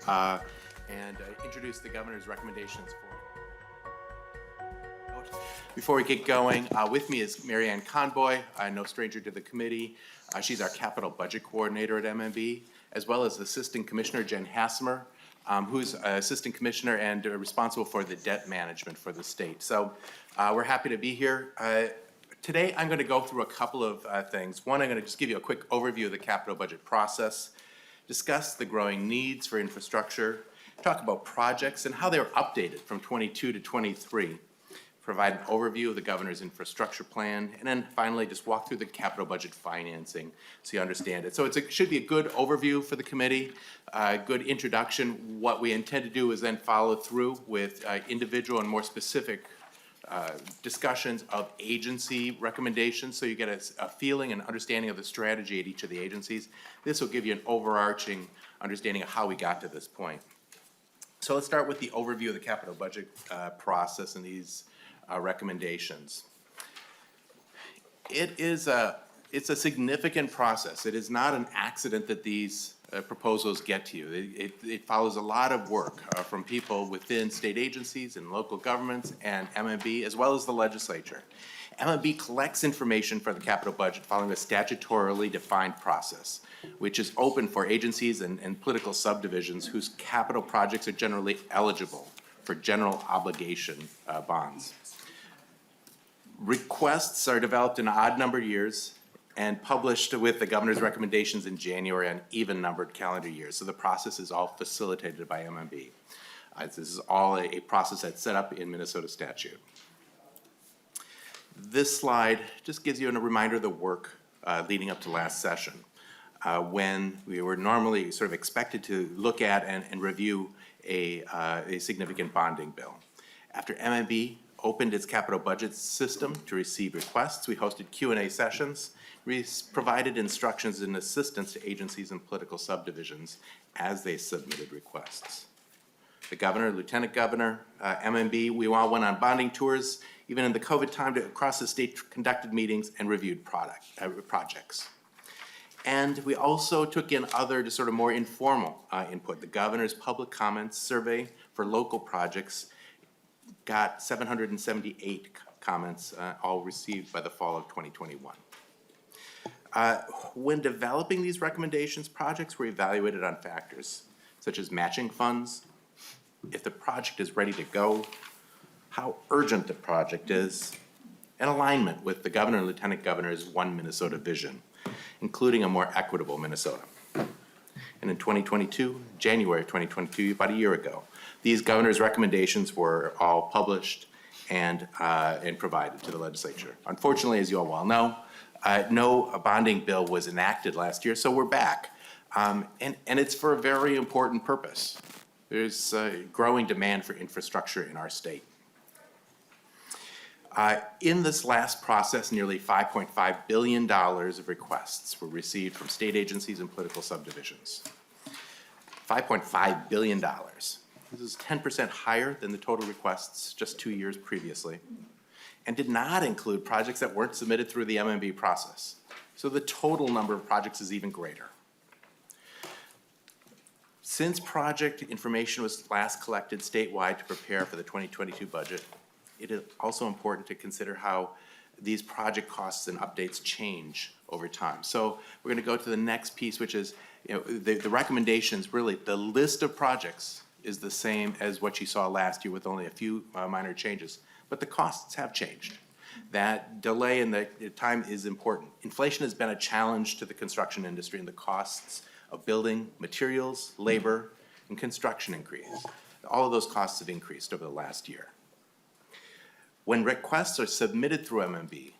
and introduce the governor's recommendations for. Before we get going, with me is Mary Ann Conboy, no stranger to the committee. She's our capital budget coordinator at MMB, as well as Assistant Commissioner Jen Hassemer, who's Assistant Commissioner and responsible for the debt management for the state. So we're happy to be here. Today I'm going to go through a couple of things. One, I'm going to just give you a quick overview of the capital budget process, discuss the growing needs for infrastructure, talk about projects and how they were updated from 22 to 23, provide an overview of the governor's infrastructure plan, and then finally just walk through the capital budget financing so you understand it. So it should be a good overview for the committee, a good introduction. What we intend to do is then follow through with individual and more specific discussions of agency recommendations, so you get a feeling and understanding of the strategy at each of the agencies. This will give you an overarching understanding of how we got to this point. So let's start with the overview of the capital budget process and these recommendations. It's a significant process. It is not an accident that these proposals get to you. It follows a lot of work from people within state agencies and local governments and MMB, as well as the legislature. MMB collects information for the capital budget following a statutorily defined process, which is open for agencies and political subdivisions whose capital projects are generally eligible for general obligation bonds. Requests are developed in odd-numbered years and published with the governor's recommendations in January on even-numbered calendar years. So the process is all facilitated by MMB. This is all a process that's set up in Minnesota statute. This slide just gives you a reminder of the work leading up to last session, when we were normally sort of expected to look at and review a significant bonding bill. After MMB opened its capital budget system to receive requests, we hosted Q&A sessions. We provided instructions and assistance to agencies and political subdivisions as they submitted requests. The governor, lieutenant governor, MMB, we all went on bonding tours, even in the COVID time, across the state, conducted meetings and reviewed projects. And we also took in other just sort of more informal input. The governor's public comments survey for local projects got 778 comments, all received by the fall of 2021. When developing these recommendations, projects were evaluated on factors such as matching funds, if the project is ready to go, how urgent the project is, and alignment with the governor and lieutenant governor's One Minnesota vision, including a more equitable Minnesota. And in 2022, January of 2022, about a year ago, these governor's recommendations were all published and provided to the legislature. Unfortunately, as you all well know, no bonding bill was enacted last year, so we're back. And it's for a very important purpose. There's growing demand for infrastructure in our state. In this last process, nearly $5.5 billion of requests were received from state agencies and political subdivisions. $5.5 billion. This is 10% higher than the total requests just 2 years previously, and did not include projects that weren't submitted through the MMB process. So the total number of projects is even greater. Since project information was last collected statewide to prepare for the 2022 budget, it is also important to consider how these project costs and updates change over time. So we're going to go to the next piece, which is the recommendations. Really, the list of projects is the same as what you saw last year with only a few minor changes, but the costs have changed. That delay in the time is important. Inflation has been a challenge to the construction industry, and the costs of building materials, labor, and construction increase. All of those costs have increased over the last year. When requests are submitted through MMB,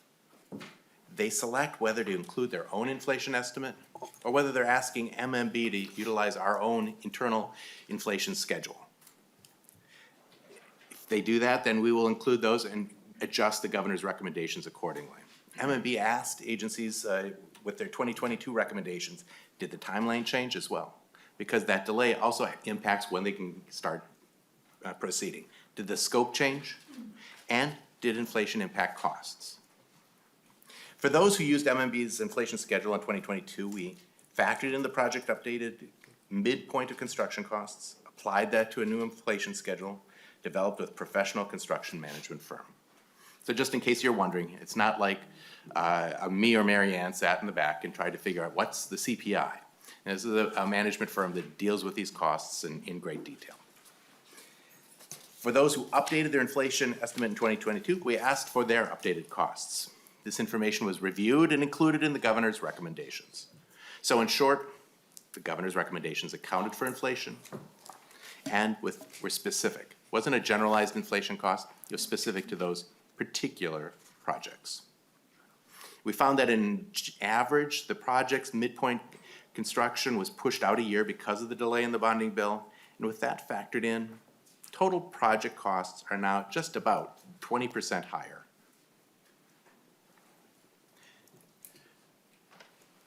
they select whether to include their own inflation estimate or whether they're asking MMB to utilize our own internal inflation schedule. If they do that, then we will include those and adjust the governor's recommendations accordingly. MMB asked agencies with their 2022 recommendations, did the timeline change as well? Because that delay also impacts when they can start proceeding. Did the scope change? And did inflation impact costs? For those who used MMB's inflation schedule in 2022, we factored in the project updated midpoint of construction costs, applied that to a new inflation schedule, developed with professional construction management firm. So just in case you're wondering, it's not like me or Mary Ann sat in the back and tried to figure out what's the CPI. And this is a management firm that deals with these costs in great detail. For those who updated their inflation estimate in 2022, we asked for their updated costs. This information was reviewed and included in the governor's recommendations. So in short, the governor's recommendations accounted for inflation and were specific. It wasn't a generalized inflation cost, it was specific to those particular projects. We found that in average, the project's midpoint construction was pushed out a year because of the delay in the bonding bill, and with that factored in, total project costs are now just about 20% higher.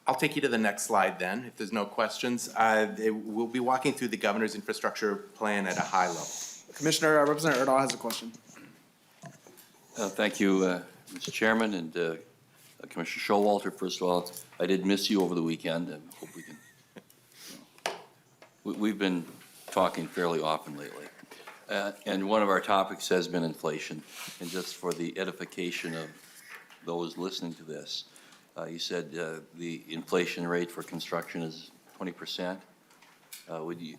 I'll take you to the next slide then, if there's no questions. We'll be walking through the governor's infrastructure plan at a high level. Commissioner, Representative Erdahl has a question. Thank you, Mr. Chairman, and Commissioner Showalter. First of all, I did miss you over the weekend, and hope we can. We've been talking fairly often lately, and one of our topics has been inflation. And just for the edification of those listening to this, you said the inflation rate for construction is 20%. Would you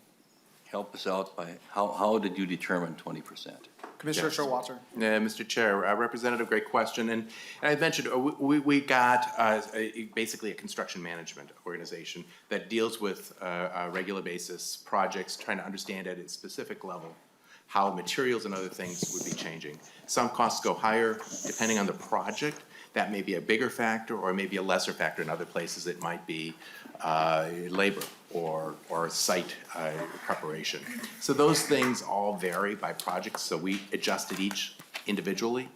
help us out by how did you determine 20%? Commissioner Showalter. Yeah, Mr. Chair, Representative, great question. And I mentioned we got basically a construction management organization that deals with a regular basis projects, trying to understand at a specific level how materials and other things would be changing. Some costs go higher depending on the project. That may be a bigger factor or maybe a lesser factor. In other places it might be labor or site preparation. So those things all vary by project, so we adjusted each individually,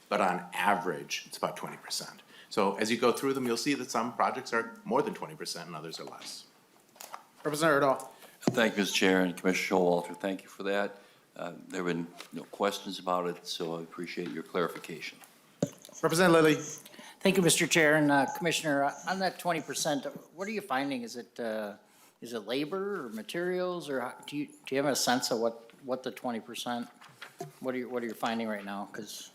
but on average, it's about 20%. So as you go through them, you'll see that some projects are more than 20% and others are less. Representative Erdahl. Thank you, Mr. Chair, and Commissioner Showalter, thank you for that. There have been no questions about it, so I appreciate your clarification. Representative Lilly. Thank you, Mr. Chair, and Commissioner, on that 20%, what are you finding? Is it labor or materials, or do you have a sense of what the 20%, what are you finding right now? Because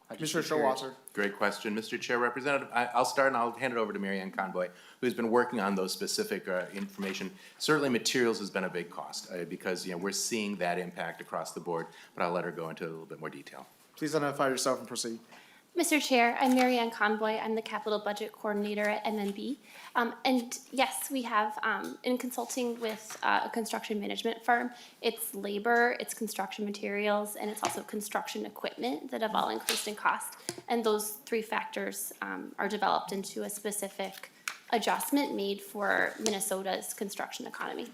Commissioner Showalter. Great question, Mr. Chair. Representative, I'll start and I'll hand it over to Mary Ann Conboy, who's been working on those specific information. Certainly materials has been a big cost because we're seeing that impact across the board, but I'll let her go into a little bit more detail. Please identify yourself and proceed. Mr. Chair, I'm Mary Ann Conboy. I'm the Capital Budget Coordinator at MMB. And yes, we have, in consulting with a construction management firm, it's labor, it's construction materials, and it's also construction equipment that have all increased in cost. And those three factors are developed into a specific adjustment made for Minnesota's construction economy.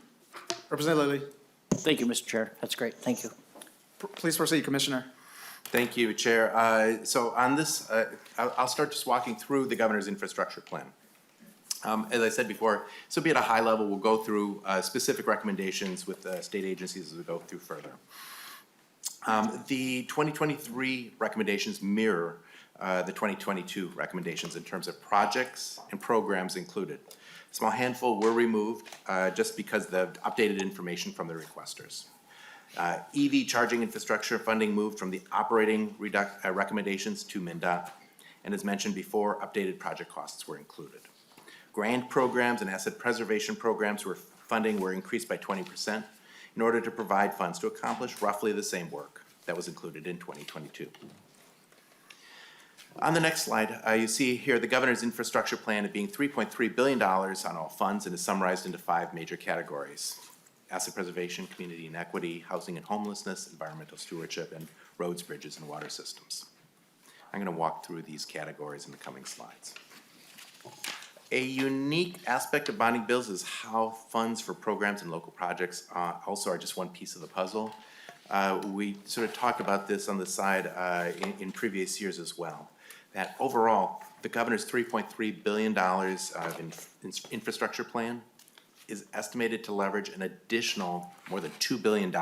Representative Lilly. Thank you, Mr. Chair. That's great. Thank you. Please proceed, Commissioner. Thank you, Chair. So on this, I'll start just walking through the governor's infrastructure plan. As I said before, this will be at a high level. We'll go through specific recommendations with state agencies as we go through further. The 2023 recommendations mirror the 2022 recommendations in terms of projects and programs included. A small handful were removed just because the updated information from the requesters. EV charging infrastructure funding moved from the operating recommendations to MnDOT, and as mentioned before, updated project costs were included. Grant programs and asset preservation programs funding were increased by 20% in order to provide funds to accomplish roughly the same work that was included in 2022. On the next slide, you see here the governor's infrastructure plan being $3.3 billion on all funds and is summarized into 5 major categories: asset preservation, community and equity, housing and homelessness, environmental stewardship, and roads, bridges, and water systems. I'm going to walk through these categories in the coming slides. A unique aspect of bonding bills is how funds for programs and local projects also are just one piece of the puzzle. We sort of talked about this on the side in previous years as well, that overall, the governor's $3.3 billion infrastructure plan is estimated to leverage an additional more than $2 billion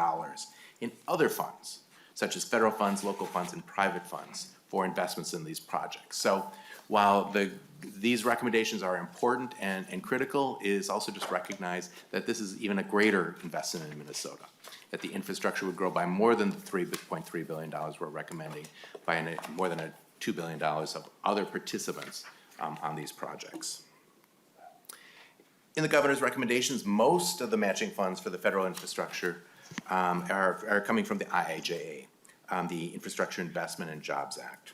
in other funds, such as federal funds, local funds, and private funds for investments in these projects. So while these recommendations are important and critical, it is also just recognize that this is even a greater investment in Minnesota, that the infrastructure would grow by more than the $3.3 billion we're recommending, by more than $2 billion of other participants on these projects. In the governor's recommendations, most of the matching funds for the federal infrastructure are coming from the IIJA, the Infrastructure Investment and Jobs Act.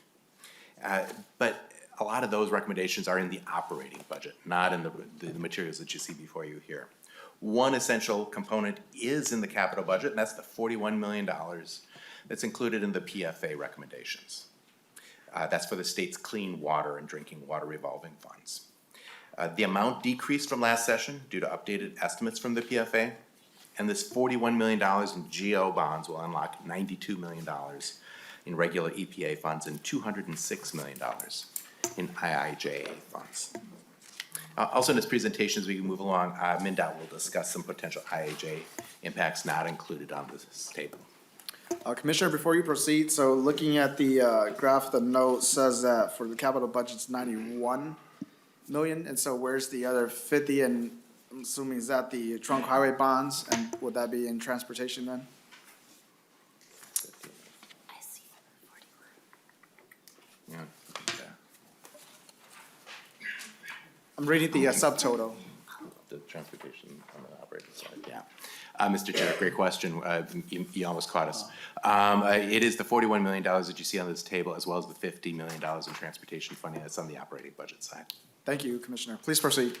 But a lot of those recommendations are in the operating budget, not in the materials that you see before you here. One essential component is in the capital budget, and that's the $41 million that's included in the PFA recommendations. That's for the state's clean water and drinking water revolving funds. The amount decreased from last session due to updated estimates from the PFA, and this $41 million in GO bonds will unlock $92 million in regular EPA funds and $206 million in IIJA funds. Also in this presentation, as we move along, MnDOT will discuss some potential IIJA impacts not included on this table. Commissioner, before you proceed, so looking at the graph, the note says that for the capital budget's 91 million, and so where's the other 50? And I'm assuming is that the trunk highway bonds, and would that be in transportation then? I see, 41. Yeah, I'm reading the subtotal. the transportation on the operating side, yeah. Mr. Chair, great question. You almost caught us. It is the $41 million that you see on this table, as well as the $50 million in transportation funding that's on the operating budget side. Thank you, Commissioner. Please proceed.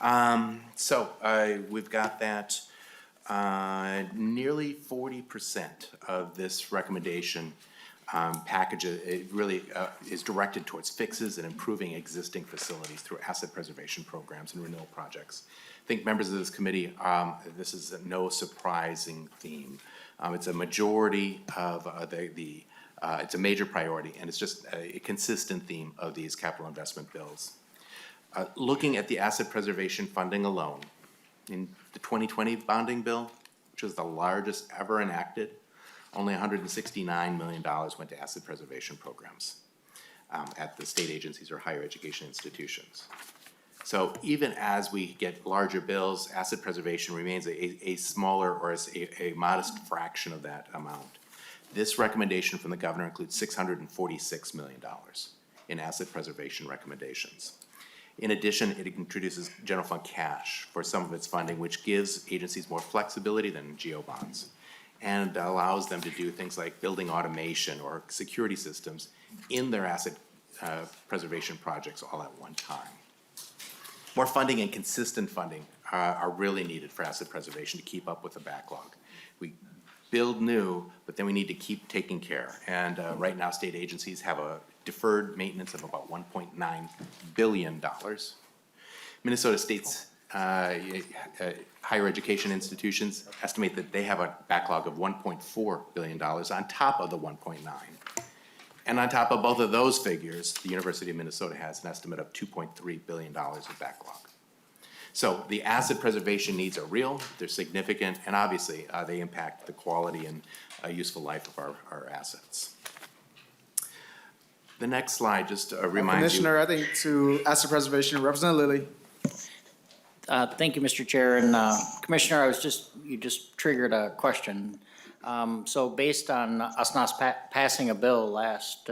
We've got that, nearly 40% of this recommendation package, it really is directed towards fixes and improving existing facilities through asset preservation programs and renewal projects. I think members of this committee, this is no surprising theme. It's a majority of it's a major priority, and it's just a consistent theme of these capital investment bills. Looking at the asset preservation funding alone, in the 2020 bonding bill, which was the largest ever enacted, only $169 million went to asset preservation programs at the state agencies or higher education institutions. So even as we get larger bills, asset preservation remains a smaller or a modest fraction of that amount. This recommendation from the governor includes $646 million in asset preservation recommendations. In addition, it introduces general fund cash for some of its funding, which gives agencies more flexibility than GO bonds, and allows them to do things like building automation or security systems in their asset preservation projects all at one time. More funding and consistent funding are really needed for asset preservation to keep up with the backlog. We build new, but then we need to keep taking care. And right now, state agencies have a deferred maintenance of about $1.9 billion. Minnesota State's higher education institutions estimate that they have a backlog of $1.4 billion on top of the 1.9. And on top of both of those figures, the University of Minnesota has an estimate of $2.3 billion of backlog. So the asset preservation needs are real, they're significant, and obviously they impact the quality and useful life of our assets. The next slide just reminds you. Commissioner, I think to asset preservation, Representative Lilly. Thank you, Mr. Chair. And Commissioner, you just triggered a question. So based on us not passing a bill last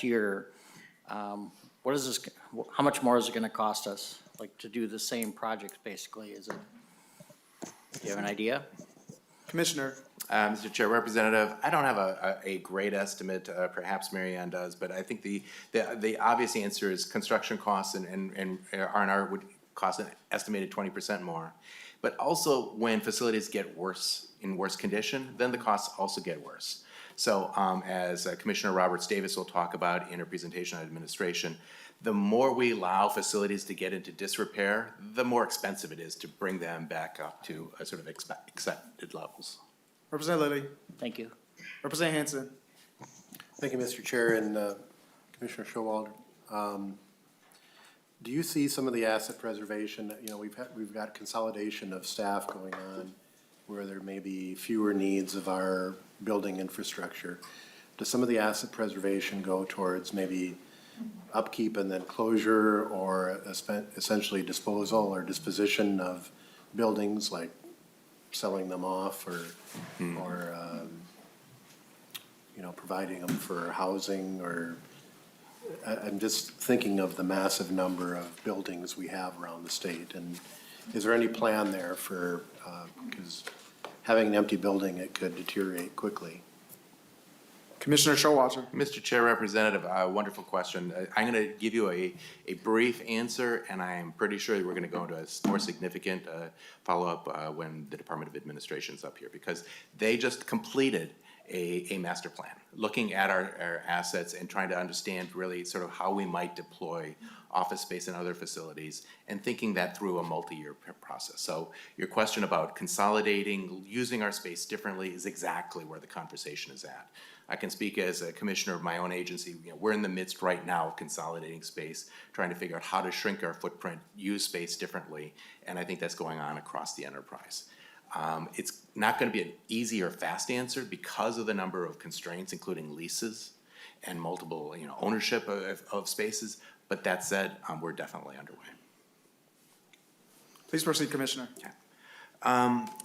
year, what is this? How much more is it going to cost us, like to do the same projects? Basically, do you have an idea? Commissioner. Mr. Chair, Representative, I don't have a great estimate. Perhaps Mary Ann does, but I think the obvious answer is construction costs and R&R would cost an estimated 20% more. But also, when facilities get in worse condition, then the costs also get worse. So as Commissioner Roberts Davis will talk about in her presentation on administration, the more we allow facilities to get into disrepair, the more expensive it is to bring them back up to a sort of accepted levels. Representative Lilly. Thank you. Representative Hanson. Thank you, Mr. Chair, and Commissioner Showalter. Do you see some of the asset preservation, we've got consolidation of staff going on where there may be fewer needs of our building infrastructure. Does some of the asset preservation go towards maybe upkeep and then closure or essentially disposal or disposition of buildings, like selling them off or, providing them for housing or, I'm just thinking of the massive number of buildings we have around the state. And is there any plan there for, because having an empty building, it could deteriorate quickly. Commissioner Showalter. Mr. Chair, Representative, wonderful question. I'm going to give you a brief answer, and I am pretty sure we're going to go into a more significant follow-up when the Department of Administration is up here, because they just completed a master plan, looking at our assets and trying to understand really sort of how we might deploy office space and other facilities, and thinking that through a multi-year process. So your question about consolidating, using our space differently is exactly where the conversation is at. I can speak as a commissioner of my own agency. We're in the midst right now of consolidating space, trying to figure out how to shrink our footprint, use space differently, and I think that's going on across the enterprise. It's not going to be an easy or fast answer because of the number of constraints, including leases and multiple, ownership of spaces. But that said, we're definitely underway. Please proceed, Commissioner.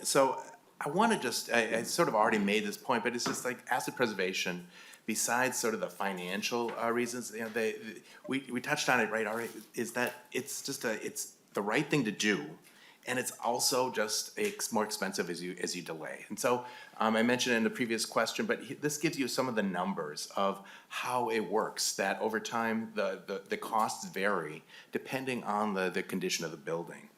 So I want to just, I sort of already made this point, but it's just like asset preservation, besides sort of the financial reasons, we touched on it right already, is that it's just it's the right thing to do. And it's also just more expensive as you delay. And so I mentioned in the previous question, but this gives you some of the numbers of how it works, that over time the costs vary depending on the condition of the building.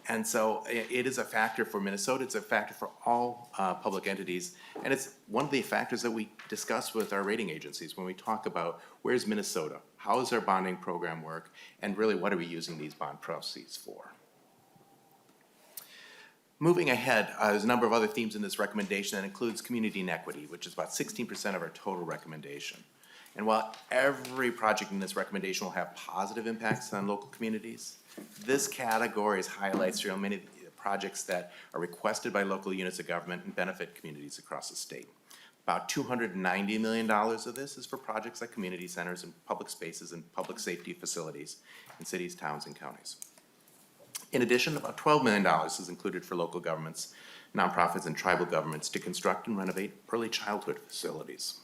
And so it is a factor for Minnesota, it's a factor for all public entities, and it's one of the factors that we discuss with our rating agencies when we talk about where's Minnesota, how does our bonding program work, and really what are we using these bond proceeds for. Moving ahead, there's a number of other themes in this recommendation that includes community inequity, which is about 16% of our total recommendation. And while every project in this recommendation will have positive impacts on local communities, this category highlights many of the projects that are requested by local units of government and benefit communities across the state. About $290 million of this is for projects like community centers and public spaces and public safety facilities in cities, towns, and counties. In addition, about $12 million is included for local governments, nonprofits, and tribal governments to construct and renovate early childhood facilities.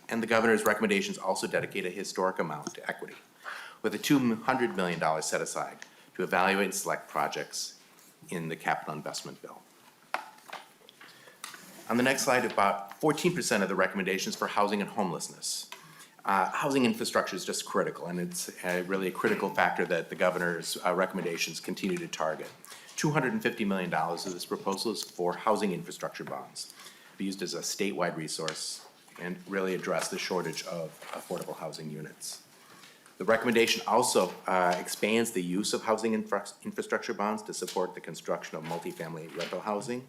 And the governor's recommendations also dedicate a historic amount to equity, with a $200 million set aside to evaluate and select projects in the capital investment bill. On the next slide, about 14% of the recommendations for housing and homelessness. Housing infrastructure is just critical, and it's really a critical factor that the governor's recommendations continue to target. $250 million of this proposal is for housing infrastructure bonds, be used as a statewide resource and really address the shortage of affordable housing units. The recommendation also expands the use of housing infrastructure bonds to support the construction of multifamily rental housing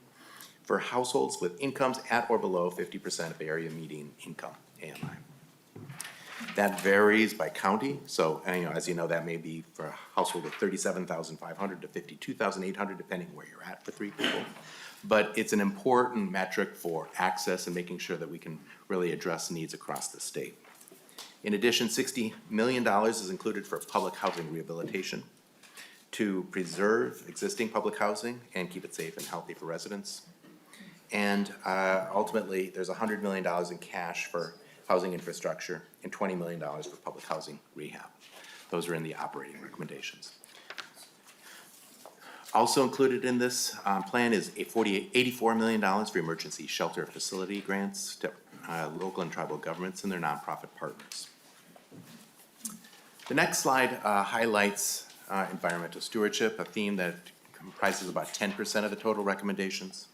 for households with incomes at or below 50% of area median income, AMI. That varies by county, so as you know, that may be for a household of $37,500 to $52,800, depending where you're at for 3 people. But it's an important metric for access and making sure that we can really address needs across the state. In addition, $60 million is included for public housing rehabilitation to preserve existing public housing and keep it safe and healthy for residents. And ultimately, there's $100 million in cash for housing infrastructure and $20 million for public housing rehab. Those are in the operating recommendations. Also included in this plan is $84 million for emergency shelter facility grants to local and tribal governments and their nonprofit partners. The next slide highlights environmental stewardship, a theme that comprises about 10% of the total recommendations.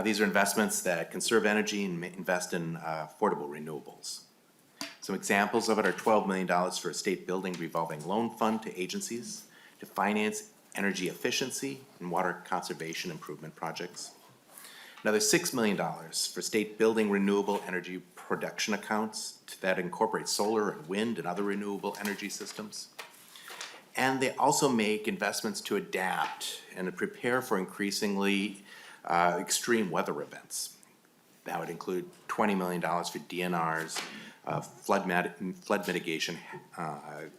These are investments that conserve energy and invest in affordable renewables. Some examples of it are $12 million for a state building revolving loan fund to agencies to finance energy efficiency and water conservation improvement projects. Another $6 million for state building renewable energy production accounts that incorporate solar and wind and other renewable energy systems. And they also make investments to adapt and to prepare for increasingly extreme weather events. That would include $20 million for DNRs, flood mitigation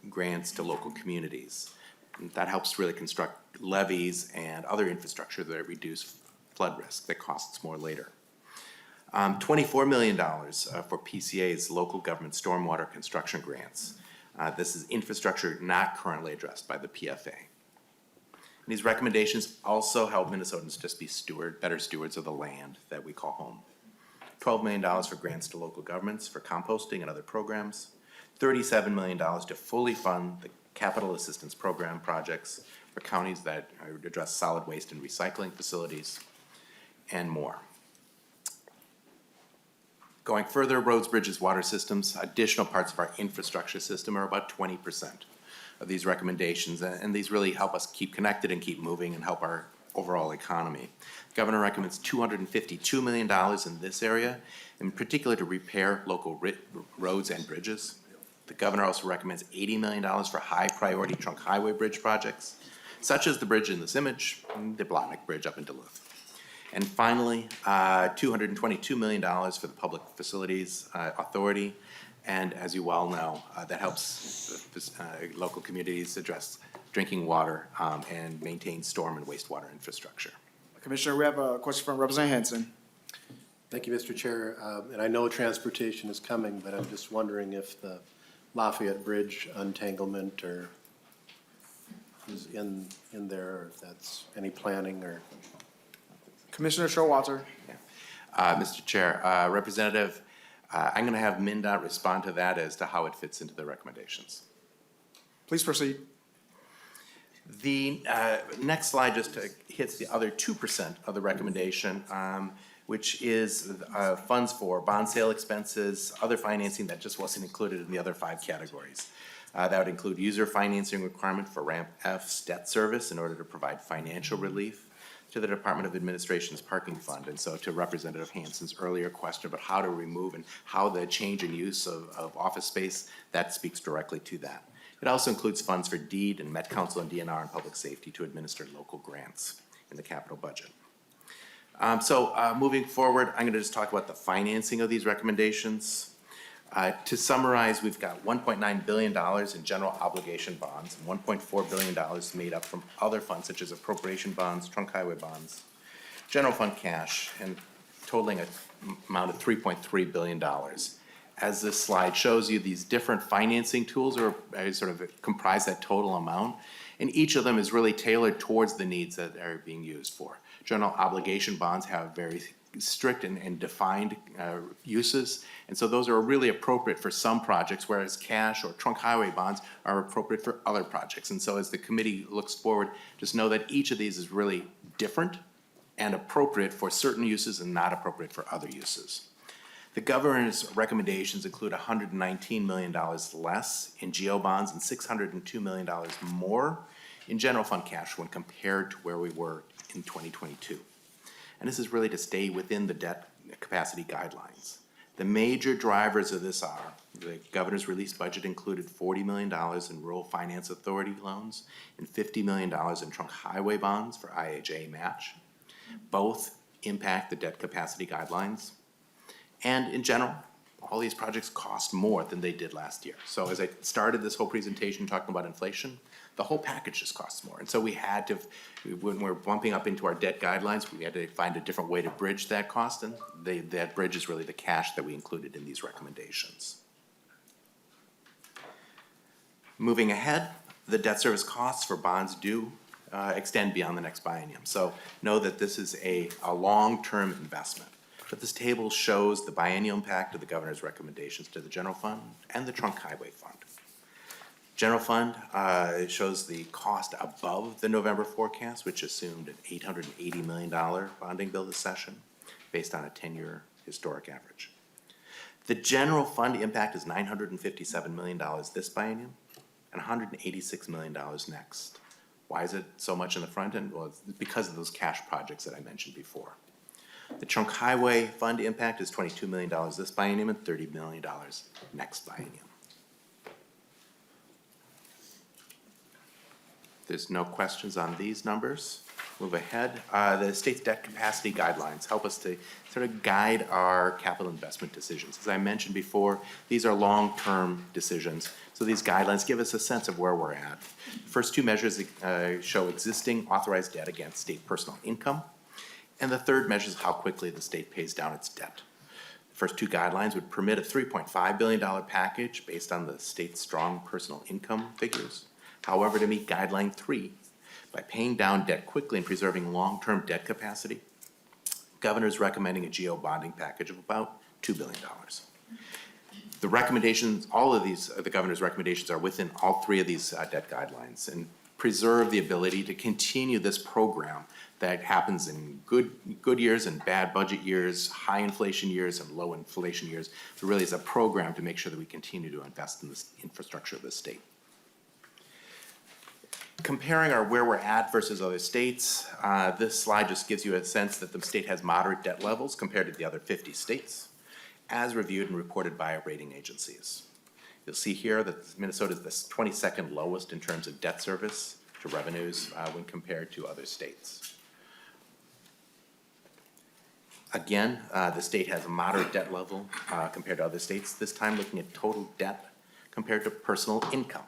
grants to local communities. That helps really construct levees and other infrastructure that reduce flood risk that costs more later. $24 million for PCA's local government stormwater construction grants. This is infrastructure not currently addressed by the PFA. And these recommendations also help Minnesotans just be better stewards of the land that we call home. $12 million for grants to local governments for composting and other programs. $37 million to fully fund the capital assistance program projects for counties that address solid waste and recycling facilities, and more. Going further, roads, bridges, water systems, additional parts of our infrastructure system are about 20% of these recommendations, and these really help us keep connected and keep moving and help our overall economy. The governor recommends $252 million in this area, in particular to repair local roads and bridges. The governor also recommends $80 million for high-priority trunk highway bridge projects, such as the bridge in this image, and the Blotnick Bridge up in Duluth. And finally, $222 million for the Public Facilities Authority. And as you well know, that helps local communities address drinking water and maintain storm and wastewater infrastructure. Commissioner, we have a question from Representative Hanson. Thank you, Mr. Chair. And I know transportation is coming, but I'm just wondering if the Lafayette Bridge untanglement or is in there, or if that's any planning or. Commissioner Showalter. Mr. Chair, Representative, I'm going to have MnDOT respond to that as to how it fits into the recommendations. Please proceed. The next slide just hits the other 2% of the recommendation, which is funds for bond sale expenses, other financing that just wasn't included in the other 5 categories. That would include user financing requirement for Ramp F's debt service in order to provide financial relief to the Department of Administration's parking fund. And so to Representative Hanson's earlier question about how to remove and how the change in use of office space, that speaks directly to that. It also includes funds for deed and Met Council and DNR and public safety to administer local grants in the capital budget. Moving forward, I'm going to just talk about the financing of these recommendations. To summarize, we've got $1.9 billion in general obligation bonds and $1.4 billion made up from other funds such as appropriation bonds, trunk highway bonds, general fund cash, and totaling an amount of $3.3 billion. As this slide shows you, these different financing tools are sort of comprise that total amount, and each of them is really tailored towards the needs that are being used for. General obligation bonds have very strict and defined uses, and so those are really appropriate for some projects, whereas cash or trunk highway bonds are appropriate for other projects. And so as the committee looks forward, just know that each of these is really different and appropriate for certain uses and not appropriate for other uses. The governor's recommendations include $119 million less in GO bonds and $602 million more in general fund cash when compared to where we were in 2022. And this is really to stay within the debt capacity guidelines. The major drivers of this are the governor's released budget included $40 million in Rural Finance Authority loans and $50 million in trunk highway bonds for IHA match. Both impact the debt capacity guidelines. And in general, all these projects cost more than they did last year. So as I started this whole presentation talking about inflation, the whole package just costs more. And so we had to, when we're bumping up into our debt guidelines, we had to find a different way to bridge that cost, and that bridge is really the cash that we included in these recommendations. Moving ahead, the debt service costs for bonds do extend beyond the next biennium. So know that this is a long-term investment. But this table shows the biennial impact of the governor's recommendations to the general fund and the trunk highway fund. General fund shows the cost above the November forecast, which assumed an $880 million bonding bill this session based on a 10-year historic average. The general fund impact is $957 million this biennium and $186 million next. Why is it so much in the front end? Well, it's because of those cash projects that I mentioned before. The trunk highway fund impact is $22 million this biennium and $30 million next biennium. There's no questions on these numbers. move ahead. The state's debt capacity guidelines help us to sort of guide our capital investment decisions. As I mentioned before, these are long-term decisions, so these guidelines give us a sense of where we're at. The first two measures show existing authorized debt against state personal income, and the third measures how quickly the state pays down its debt. The first two guidelines would permit a $3.5 billion package based on the state's strong personal income figures. However, to meet guideline 3, by paying down debt quickly and preserving long-term debt capacity, Governor is recommending a GO bonding package of about $2 billion. The recommendations, all of these, the Governor's recommendations are within all three of these debt guidelines and preserve the ability to continue this program that happens in good years and bad budget years, high inflation years and low inflation years. So really it's a program to make sure that we continue to invest in this infrastructure of the state. Comparing where we're at versus other states, this slide just gives you a sense that the state has moderate debt levels compared to the other 50 states, as reviewed and reported by our rating agencies. You'll see here that Minnesota is the 22nd lowest in terms of debt service to revenues when compared to other states. Again, the state has a moderate debt level compared to other states, this time looking at total debt compared to personal income.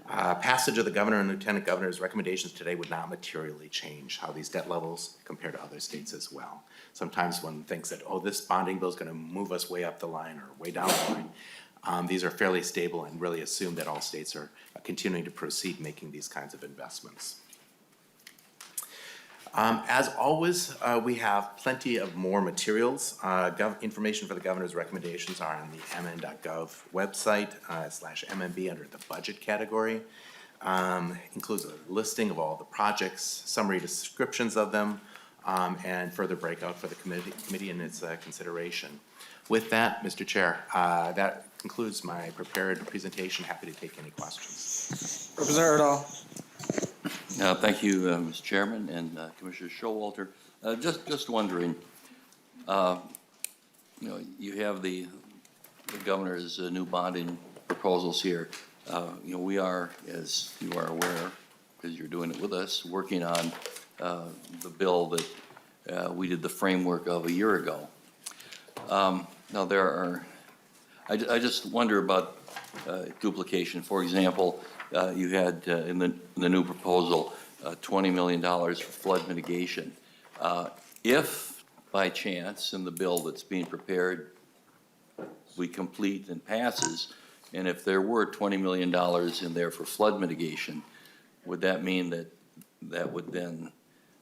Passage of the governor and lieutenant governor's recommendations today would not materially change how these debt levels compare to other states as well. Sometimes one thinks that, oh, this bonding bill is going to move us way up the line or way down the line. These are fairly stable and really assume that all states are continuing to proceed making these kinds of investments. As always, we have plenty of more materials. Information for the governor's recommendations are on the mn.gov website /MMB under the budget category. Includes a listing of all the projects, summary descriptions of them, and further breakout for the committee in its consideration. With that, Mr. Chair, that concludes my prepared presentation. Happy to take any questions. Representative Erdahl. Thank you, Mr. Chairman and Commissioner Showalter. Just wondering, you have the governor's new bonding proposals here. We are, as you are aware, because you're doing it with us, working on the bill that we did the framework of a year ago. Now there are, I just wonder about duplication. For example, you had in the new proposal $20 million for flood mitigation. If by chance in the bill that's being prepared we complete and passes, and if there were $20 million in there for flood mitigation, would that mean that that would then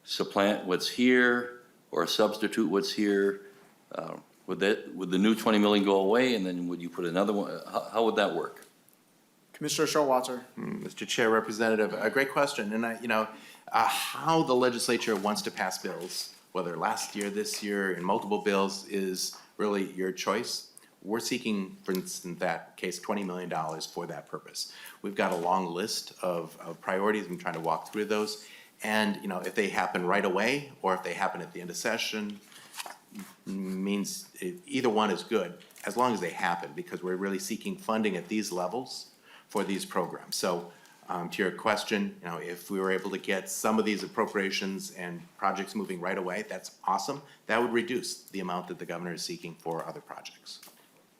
supplant what's here or substitute what's here? Would the new 20 million go away, and then would you put another one? How would that work? Commissioner Showalter. Mr. Chair, Representative, a great question. And how the legislature wants to pass bills, whether last year, this year, in multiple bills, is really your choice. We're seeking, for instance, in that case, $20 million for that purpose. We've got a long list of priorities. I'm trying to walk through those. And, if they happen right away or if they happen at the end of session, means either one is good as long as they happen, because we're really seeking funding at these levels for these programs. So to your question, if we were able to get some of these appropriations and projects moving right away, that's awesome. That would reduce the amount that the governor is seeking for other projects.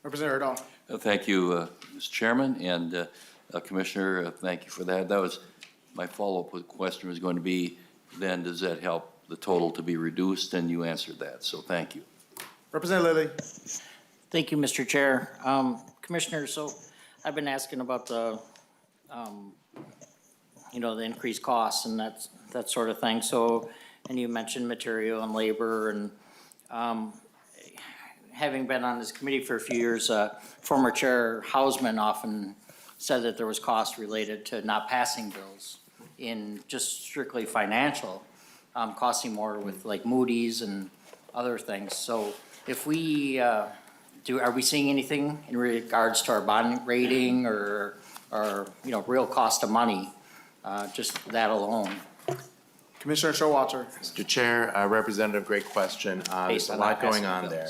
Representative Erdahl. Thank you, Mr. Chairman, and Commissioner, thank you for that. That was my follow-up question was going to be, then does that help the total to be reduced? And you answered that, so thank you. Representative Lilly. Thank you, Mr. Chair. Commissioner, so I've been asking about the, the increased costs and that sort of thing. So, and you mentioned material and labor, and having been on this committee for a few years, former Chair Hausman often said that there was cost related to not passing bills in just strictly financial, costing more with like Moody's and other things. So if we are we seeing anything in regards to our bond rating or real cost of money, just that alone? Commissioner Showalter. Mr. Chair, Representative, great question. There's a lot going on there.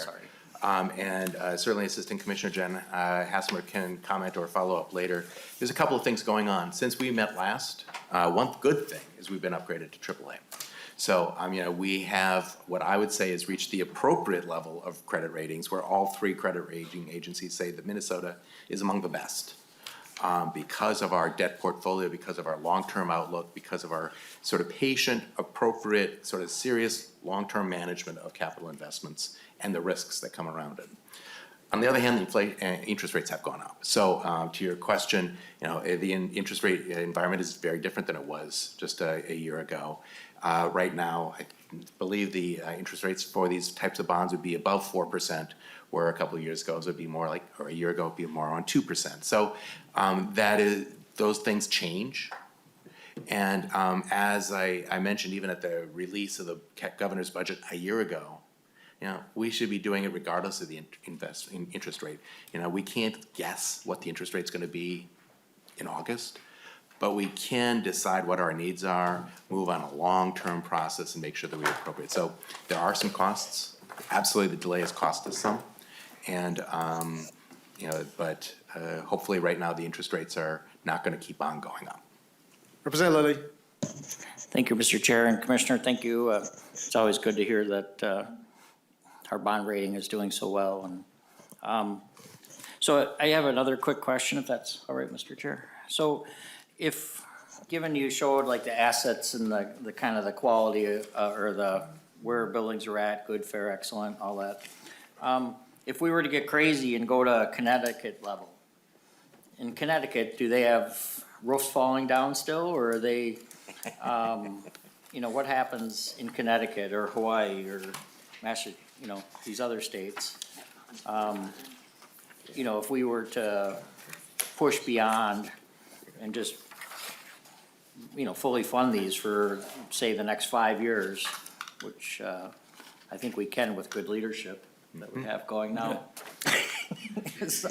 And certainly Assistant Commissioner Jen Hassemer can comment or follow up later. There's a couple of things going on. Since we met last, one good thing is we've been upgraded to AAA. So, we have what I would say is reached the appropriate level of credit ratings, where all three credit rating agencies say that Minnesota is among the best. Because of our debt portfolio, because of our long-term outlook, because of our sort of patient, appropriate, sort of serious, long-term management of capital investments and the risks that come around it. On the other hand, interest rates have gone up. So, to your question, the interest rate environment is very different than it was just a year ago. Right now, I believe the interest rates for these types of bonds would be above 4%, where a couple of years ago it would be more like, or a year ago, it'd be more on 2%. So those things change. And as I mentioned, even at the release of the governor's budget a year ago, we should be doing it regardless of the interest rate. We can't guess what the interest rate's gonna be in August, but we can decide what our needs are, move on a long-term process and make sure that we're appropriate. So there are some costs. Absolutely, the delay has cost us some. And, but hopefully right now the interest rates are not gonna keep on going up. Representative Lilly. Thank you, Mr. Chair and Commissioner. Thank you. It's always good to hear that our bond rating is doing so well. And so I have another quick question, if that's all right, Mr. Chair. So if, given you showed like the assets and the kind of the quality or the where buildings are at, good, fair, excellent, all that. If we were to get crazy and go to Connecticut level, in Connecticut, do they have roofs falling down still, or are they, what happens in Connecticut or Hawaii or these other states? If we were to push beyond and just, fully fund these for, say, the next 5 years, which I think we can with good leadership that we have going now. So.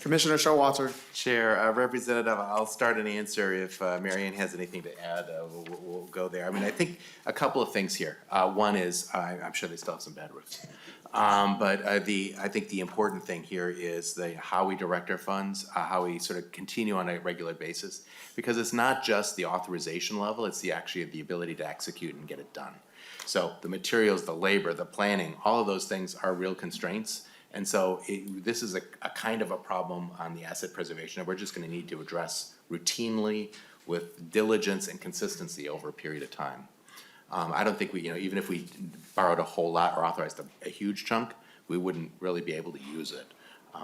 Commissioner Showalter. Chair, Representative, I'll start an answer. If Mary Ann has anything to add, we'll go there. I think a couple of things here. One is, I'm sure they still have some bad roofs. But I think the important thing here is how we direct our funds, how we sort of continue on a regular basis. Because it's not just the authorization level, it's actually the ability to execute and get it done. So the materials, the labor, the planning, all of those things are real constraints. And so this is a kind of a problem on the asset preservation that we're just gonna need to address routinely with diligence and consistency over a period of time. I don't think even if we borrowed a whole lot or authorized a huge chunk, we wouldn't really be able to use it,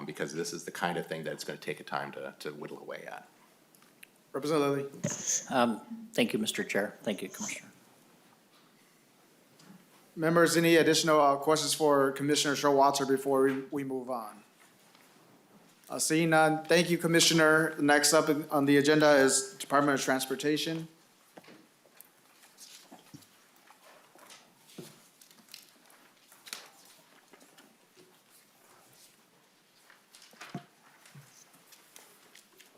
because this is the kind of thing that it's gonna take a time to whittle away at. Representative Lilly. Thank you, Mr. Chair. Thank you, Commissioner. Members, any additional questions for Commissioner Showalter before we move on? Seeing none, thank you, Commissioner. Next up on the agenda is Department of Transportation.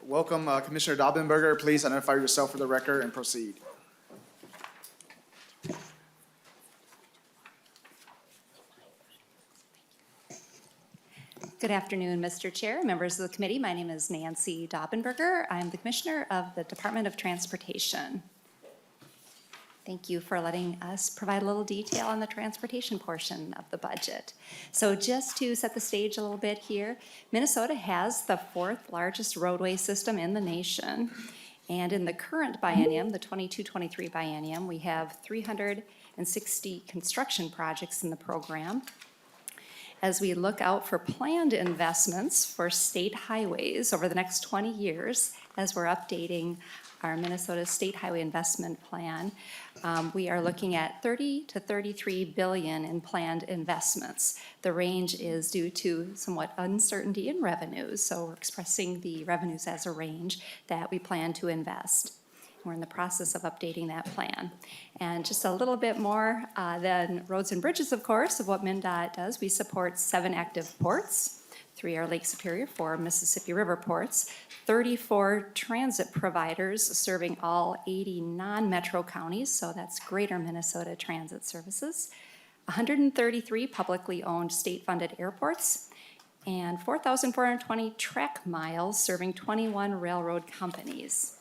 Welcome, Commissioner Dobbenberger. Please identify yourself for the record and proceed. Good afternoon, Mr. Chair, members of the committee. My name is Nancy Dobbenberger. I'm the Commissioner of the Department of Transportation. Thank you for letting us provide a little detail on the transportation portion of the budget. So just to set the stage a little bit here, Minnesota has the 4th largest roadway system in the nation. And in the current biennium, the 22-23 biennium, we have 360 construction projects in the program. As we look out for planned investments for state highways over the next 20 years, as we're updating our Minnesota State Highway Investment Plan, we are looking at 30 to 33 billion in planned investments. The range is due to somewhat uncertainty in revenues, so we're expressing the revenues as a range that we plan to invest. We're in the process of updating that plan. And just a little bit more than roads and bridges, of course, of what MnDOT does. We support 7 active ports. 3 are Lake Superior, 4 Mississippi River ports, 34 transit providers serving all 80 non-metro counties, so that's Greater Minnesota Transit Services, 133 publicly owned state-funded airports, and 4,420 track miles serving 21 railroad companies.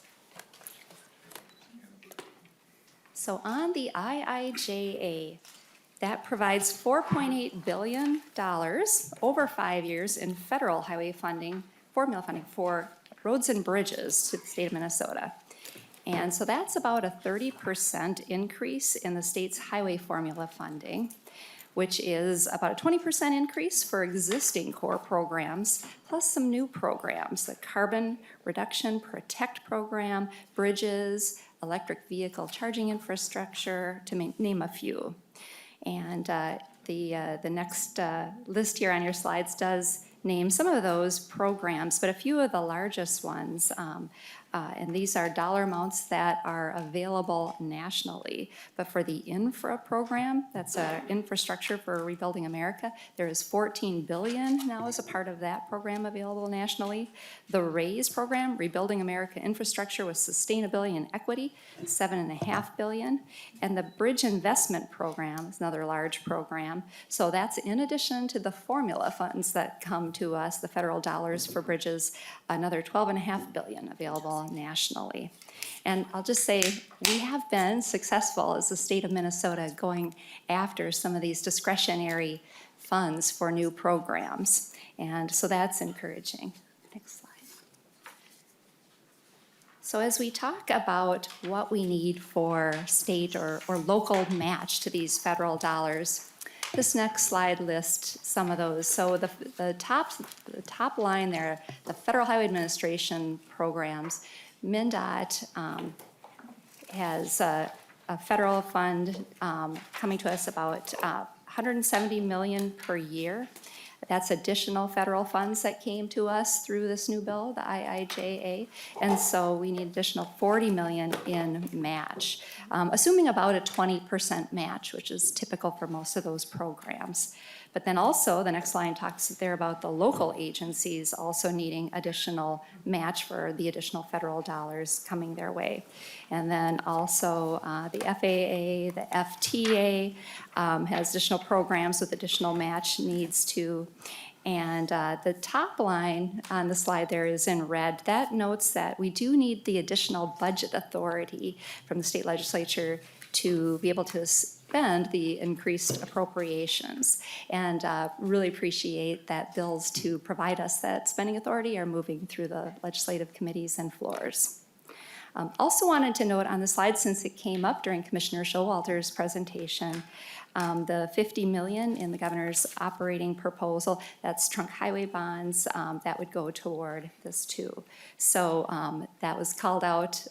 So on the IIJA, that provides $4.8 billion over 5 years in federal highway funding, formula funding for roads and bridges to the state of Minnesota. And so that's about a 30% increase in the state's highway formula funding, which is about a 20% increase for existing core programs, plus some new programs, the Carbon Reduction Protect Program, bridges, electric vehicle charging infrastructure, to name a few. And the next list here on your slides does name some of those programs, but a few of the largest ones, and these are dollar amounts that are available nationally. But for the infra program, that's infrastructure for rebuilding America, there is $14 billion now as a part of that program available nationally. The RAISE program, Rebuilding America Infrastructure with Sustainability and Equity, $7.5 billion. And the Bridge Investment Program is another large program. So that's in addition to the formula funds that come to us, the federal dollars for bridges, another $12.5 billion available nationally. And I'll just say, we have been successful as the state of Minnesota going after some of these discretionary funds for new programs. And so that's encouraging. Next slide. So as we talk about what we need for state or local match to these federal dollars, this next slide lists some of those. So the top line there, the Federal Highway Administration programs, MnDOT has a federal fund coming to us about $170 million per year. That's additional federal funds that came to us through this new bill, the IIJA. And so we need additional $40 million in match, assuming about a 20% match, which is typical for most of those programs. But then also, the next line talks there about the local agencies also needing additional match for the additional federal dollars coming their way. And then also the FAA, the FTA has additional programs with additional match needs too. And the top line on the slide there is in red. That notes that we do need the additional budget authority from the state legislature to be able to spend the increased appropriations. And really appreciate that bills to provide us that spending authority are moving through the legislative committees and floors. Also wanted to note on the slide, since it came up during Commissioner Showalter's presentation, the $50 million in the governor's operating proposal, that's trunk highway bonds, that would go toward this too. So that was called out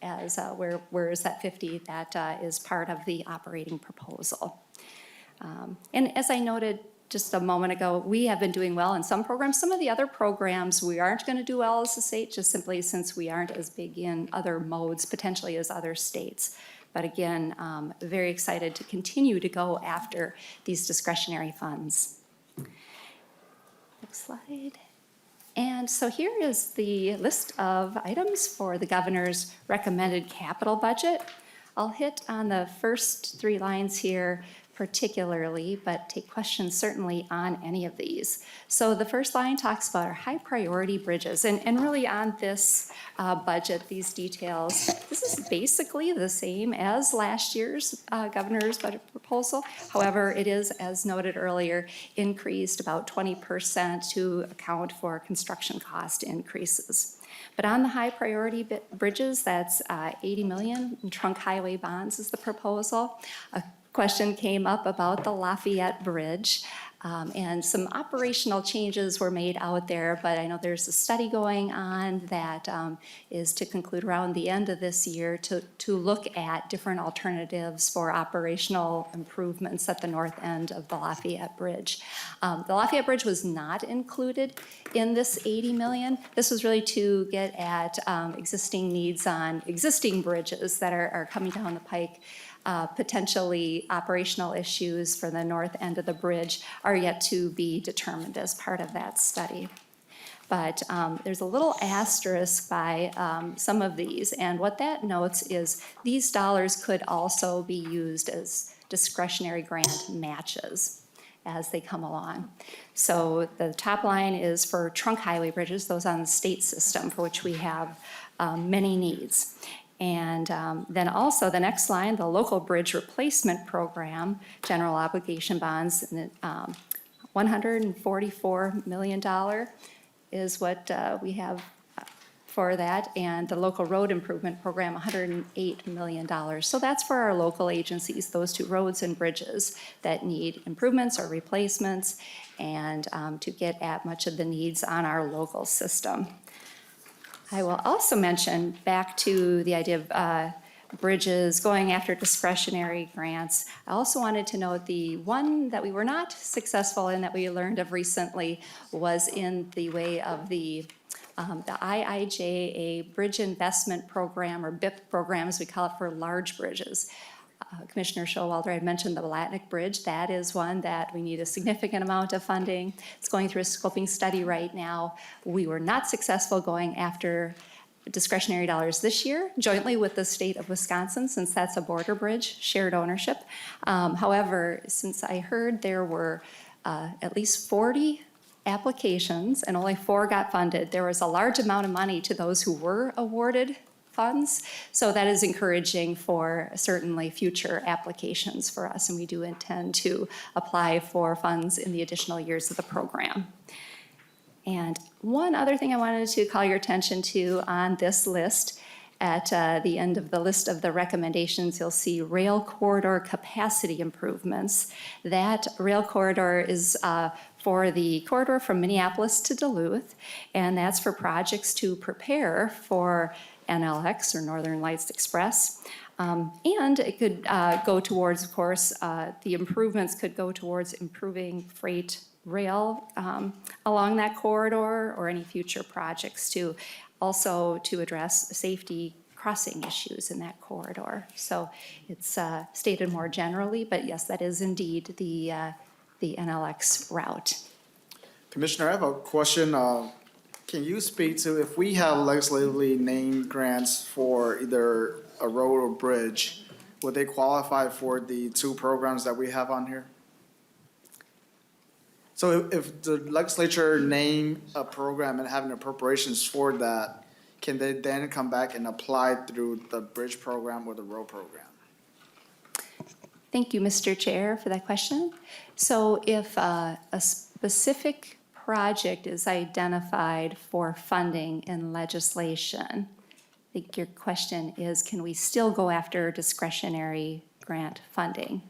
as where is that 50? That is part of the operating proposal. And as I noted just a moment ago, we have been doing well in some programs. Some of the other programs we aren't going to do well as a state, just simply since we aren't as big in other modes potentially as other states. But again, very excited to continue to go after these discretionary funds. Next slide. And so here is the list of items for the governor's recommended capital budget. I'll hit on the first 3 lines here particularly, but take questions certainly on any of these. So the first line talks about our high priority bridges, and really on this budget, these details, this is basically the same as last year's governor's budget proposal. However, it is, as noted earlier, increased about 20% to account for construction cost increases. But on the high priority bridges, that's $80 million in trunk highway bonds is the proposal. A question came up about the Lafayette Bridge, and some operational changes were made out there, but I know there's a study going on that is to conclude around the end of this year to look at different alternatives for operational improvements at the north end of the Lafayette Bridge. The Lafayette Bridge was not included in this $80 million. This was really to get at existing needs on existing bridges that are coming down the pike. Potentially operational issues for the north end of the bridge are yet to be determined as part of that study. But there's a little asterisk by some of these, and what that notes is these dollars could also be used as discretionary grant matches as they come along. So the top line is for trunk highway bridges, those on the state system for which we have many needs. And then also the next line, the local bridge replacement program, general obligation bonds, and $144 million is what we have for that, and the local road improvement program, $108 million. So that's for our local agencies, those two roads and bridges that need improvements or replacements, and to get at much of the needs on our local system. I will also mention, back to the idea of bridges, going after discretionary grants. I also wanted to note the one that we were not successful in that we learned of recently was in the way of the IIJA Bridge Investment Program, or BIP program, as we call it, for large bridges. Commissioner Showalter had mentioned the Blatnick Bridge. That is one that we need a significant amount of funding. It's going through a scoping study right now. We were not successful going after discretionary dollars this year, jointly with the state of Wisconsin, since that's a border bridge, shared ownership. However, since I heard there were at least 40 applications and only 4 got funded, there was a large amount of money to those who were awarded funds. So that is encouraging for certainly future applications for us, and we do intend to apply for funds in the additional years of the program. And one other thing I wanted to call your attention to on this list, at the end of the list of the recommendations, you'll see rail corridor capacity improvements. That rail corridor is for the corridor from Minneapolis to Duluth, and that's for projects to prepare for NLX, or Northern Lights Express. And it could go towards, of course, the improvements could go towards improving freight rail along that corridor, or any future projects to also to address safety crossing issues in that corridor. So it's stated more generally, but yes, that is indeed the NLX route. Commissioner, I have a question. Can you speak to if we have legislatively named grants for either a road or bridge, would they qualify for the 2 programs that we have on here? So if the legislature name a program and having appropriations for that, can they then come back and apply through the bridge program or the road program? Thank you, Mr. Chair, for that question. So if a specific project is identified for funding in legislation, I think your question is, can we still go after discretionary grant funding?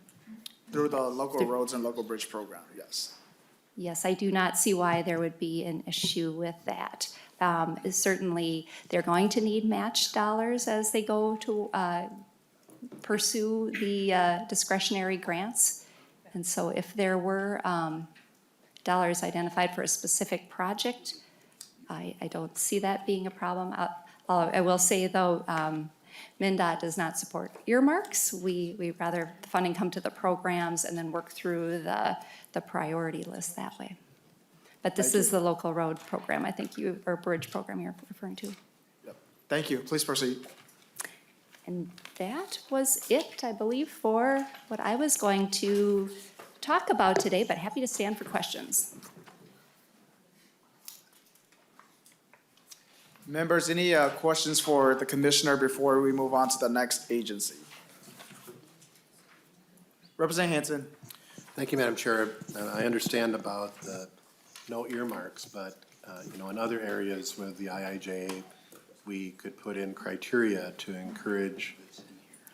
Through the local roads and local bridge program, yes. Yes, I do not see why there would be an issue with that. Certainly, they're going to need match dollars as they go to pursue the discretionary grants. And so if there were dollars identified for a specific project, I don't see that being a problem. I will say, though, MnDOT does not support earmarks. We rather the funding come to the programs and then work through the priority list that way. But this is the local road program, I think or bridge program you're referring to. Yep. Thank you. Please proceed. And that was it, I believe, for what I was going to talk about today, but happy to stand for questions. Members, any questions for the commissioner before we move on to the next agency? Representative Hanson. Thank you, Madam Chair. I understand about the no earmarks, but, in other areas with the IIJA, we could put in criteria to encourage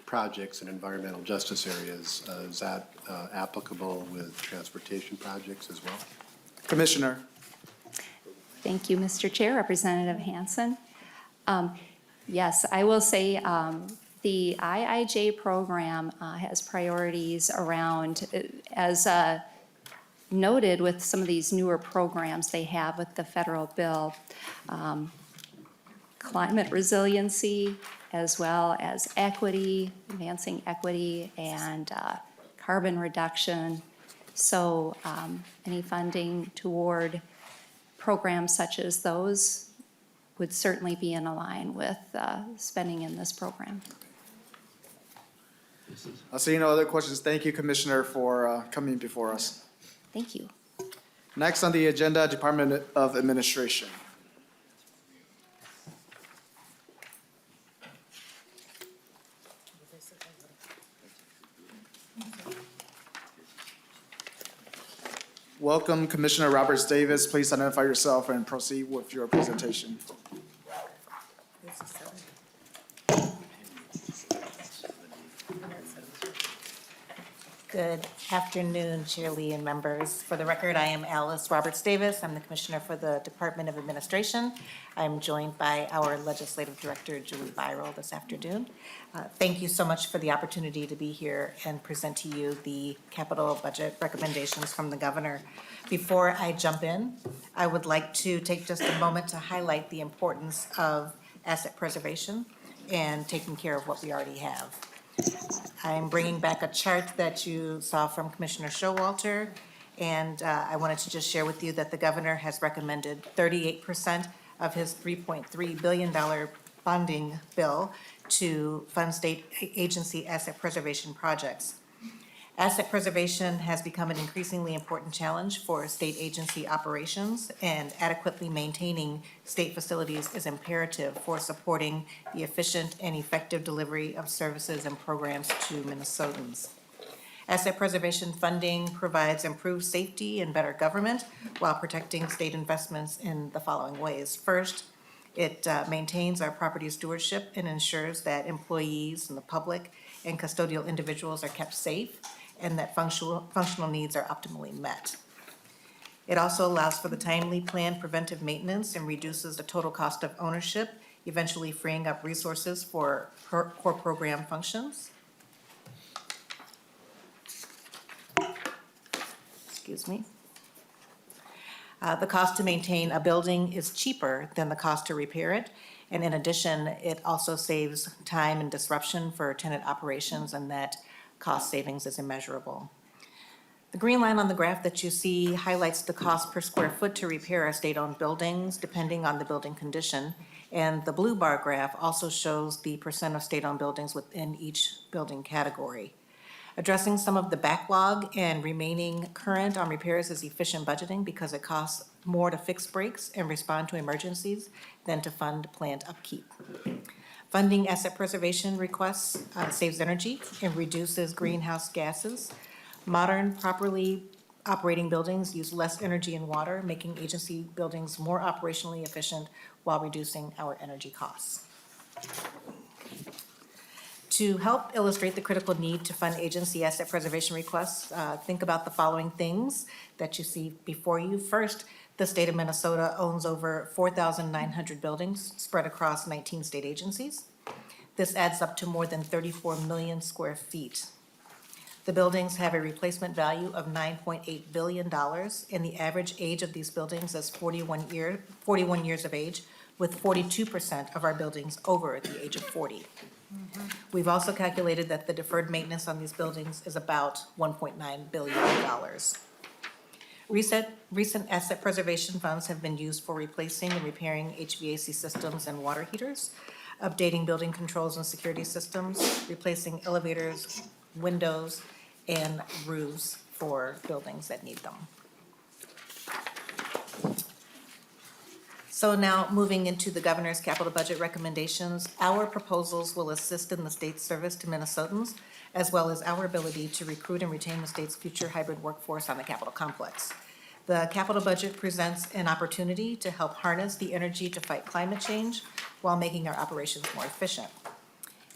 projects in environmental justice areas. Is that applicable with transportation projects as well? Commissioner. Thank you, Mr. Chair. Representative Hanson. Yes, I will say the IIJ program has priorities around, as noted with some of these newer programs they have with the federal bill, climate resiliency, as well as equity, advancing equity, and carbon reduction. So any funding toward programs such as those would certainly be in line with spending in this program. I see no other questions. Thank you, Commissioner, for coming before us. Thank you. Next on the agenda, Department of Administration. Welcome, Commissioner Roberts Davis. Please identify yourself and proceed with your presentation. Good afternoon, Chair Lee and members. For the record, I am Alice Roberts Davis. I'm the Commissioner for the Department of Administration. I'm joined by our Legislative Director, Julie Byrell, this afternoon. Thank you so much for the opportunity to be here and present to you the capital budget recommendations from the Governor. Before I jump in, I would like to take just a moment to highlight the importance of asset preservation and taking care of what we already have. I'm bringing back a chart that you saw from Commissioner Showalter, and I wanted to just share with you that the governor has recommended 38% of his $3.3 billion bonding bill to fund state agency asset preservation projects. Asset preservation has become an increasingly important challenge for state agency operations, and adequately maintaining state facilities is imperative for supporting the efficient and effective delivery of services and programs to Minnesotans. Asset preservation funding provides improved safety and better government while protecting state investments in the following ways. First, it maintains our property stewardship and ensures that employees and the public and custodial individuals are kept safe and that functional needs are optimally met. It also allows for the timely planned preventive maintenance and reduces the total cost of ownership, eventually freeing up resources for core program functions. Excuse me. The cost to maintain a building is cheaper than the cost to repair it. And in addition, it also saves time and disruption for tenant operations, and that cost savings is immeasurable. The green line on the graph that you see highlights the cost per square foot to repair our state-owned buildings, depending on the building condition. And the blue bar graph also shows the percent of state-owned buildings within each building category. Addressing some of the backlog and remaining current on repairs is efficient budgeting because it costs more to fix breaks and respond to emergencies than to fund plant upkeep. Funding asset preservation requests saves energy and reduces greenhouse gases. Modern, properly operating buildings use less energy and water, making agency buildings more operationally efficient while reducing our energy costs. To help illustrate the critical need to fund agency asset preservation requests, think about the following things that you see before you. First, the state of Minnesota owns over 4,900 buildings spread across 19 state agencies. This adds up to more than 34 million square feet. The buildings have a replacement value of $9.8 billion, and the average age of these buildings is 41 years of age, with 42% of our buildings over the age of 40. We've also calculated that the deferred maintenance on these buildings is about $1.9 billion. Recent asset preservation funds have been used for replacing and repairing HVAC systems and water heaters, updating building controls and security systems, replacing elevators, windows, and roofs for buildings that need them. So now, moving into the governor's capital budget recommendations, our proposals will assist in the state's service to Minnesotans, as well as our ability to recruit and retain the state's future hybrid workforce on the Capitol complex. The capital budget presents an opportunity to help harness the energy to fight climate change while making our operations more efficient.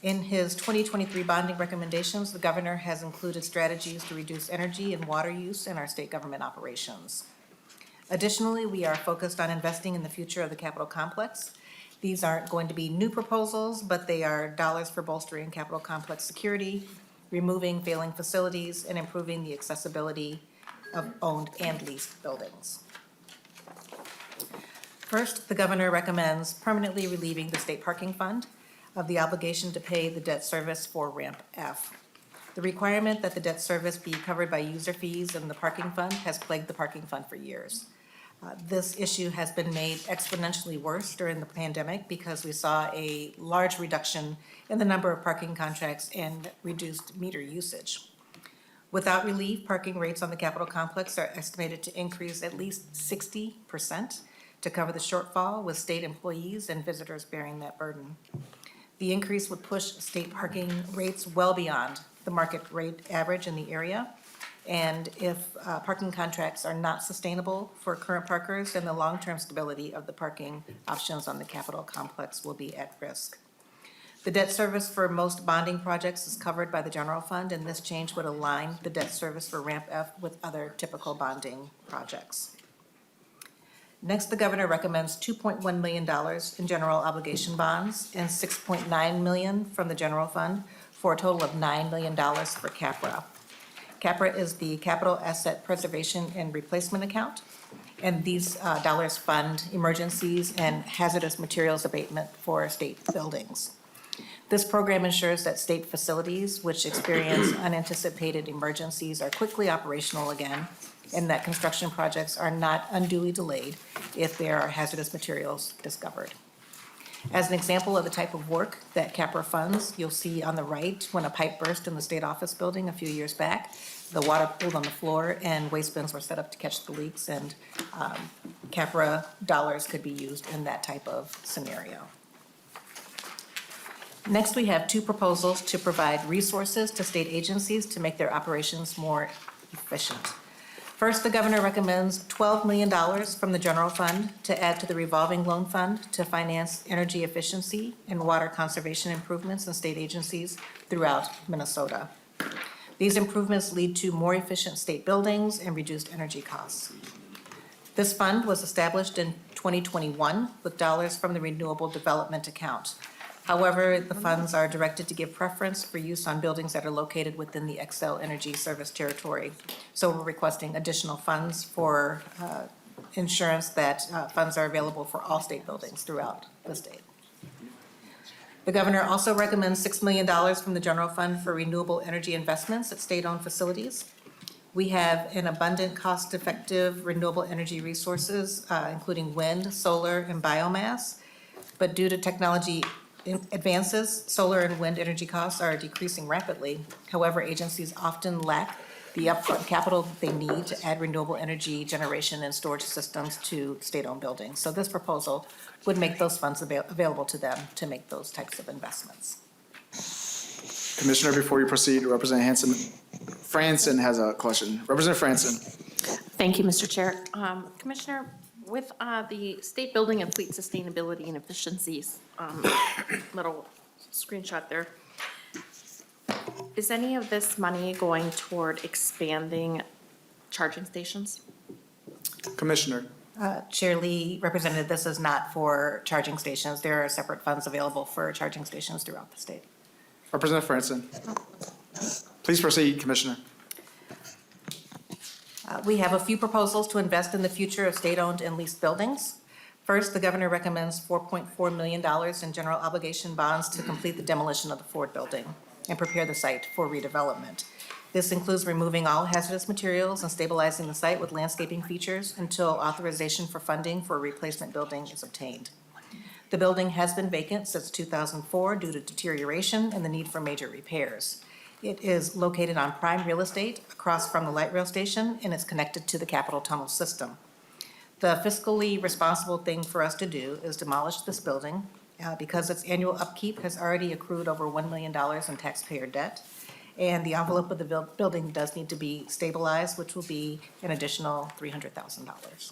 In his 2023 bonding recommendations, the governor has included strategies to reduce energy and water use in our state government operations. Additionally, we are focused on investing in the future of the Capitol complex. These aren't going to be new proposals, but they are dollars for bolstering Capitol complex security, removing failing facilities, and improving the accessibility of owned and leased buildings. First, the governor recommends permanently relieving the state parking fund of the obligation to pay the debt service for Ramp F. The requirement that the debt service be covered by user fees in the parking fund has plagued the parking fund for years. This issue has been made exponentially worse during the pandemic because we saw a large reduction in the number of parking contracts and reduced meter usage. Without relief, parking rates on the Capitol complex are estimated to increase at least 60% to cover the shortfall, with state employees and visitors bearing that burden. The increase would push state parking rates well beyond the market rate average in the area, And if parking contracts are not sustainable for current parkers, then the long-term stability of the parking options on the Capitol complex will be at risk. The debt service for most bonding projects is covered by the general fund, and this change would align the debt service for Ramp F with other typical bonding projects. Next, the governor recommends $2.1 million in general obligation bonds and $6.9 million from the general fund for a total of $9 million for CAPRA. CAPRA is the Capital Asset Preservation and Replacement Account, and these dollars fund emergencies and hazardous materials abatement for state buildings. This program ensures that state facilities which experience unanticipated emergencies are quickly operational again, and that construction projects are not unduly delayed if there are hazardous materials discovered. As an example of the type of work that CAPRA funds, you'll see on the right when a pipe burst in the state office building a few years back, the water pooled on the floor and waste bins were set up to catch the leaks, and CAPRA dollars could be used in that type of scenario. Next, we have two proposals to provide resources to state agencies to make their operations more efficient. First, the governor recommends $12 million from the general fund to add to the revolving loan fund to finance energy efficiency and water conservation improvements in state agencies throughout Minnesota. These improvements lead to more efficient state buildings and reduced energy costs. This fund was established in 2021 with dollars from the Renewable Development Account. However, the funds are directed to give preference for use on buildings that are located within the Xcel Energy Service Territory. So we're requesting additional funds for insurance that funds are available for all state buildings throughout the state. The governor also recommends $6 million from the general fund for renewable energy investments at state-owned facilities. We have an abundant, cost-effective renewable energy resources, including wind, solar, and biomass. But due to technology advances, solar and wind energy costs are decreasing rapidly. However, agencies often lack the upfront capital that they need to add renewable energy generation and storage systems to state-owned buildings. So this proposal would make those funds available to them to make those types of investments. Commissioner, before you proceed, Representative Franson has a question. Representative Franson. Thank you, Mr. Chair. Commissioner, with the state building and fleet sustainability and efficiencies, little screenshot there, is any of this money going toward expanding charging stations? Commissioner. Chair Lee, Representative, this is not for charging stations. There are separate funds available for charging stations throughout the state. Representative Franson. Please proceed, Commissioner. We have a few proposals to invest in the future of state-owned and leased buildings. First, the governor recommends $4.4 million in general obligation bonds to complete the demolition of the Ford building and prepare the site for redevelopment. This includes removing all hazardous materials and stabilizing the site with landscaping features until authorization for funding for a replacement building is obtained. The building has been vacant since 2004 due to deterioration and the need for major repairs. It is located on prime real estate across from the light rail station, and it's connected to the Capitol Tunnel system. The fiscally responsible thing for us to do is demolish this building because its annual upkeep has already accrued over $1 million in taxpayer debt. And the envelope of the building does need to be stabilized, which will be an additional $300,000.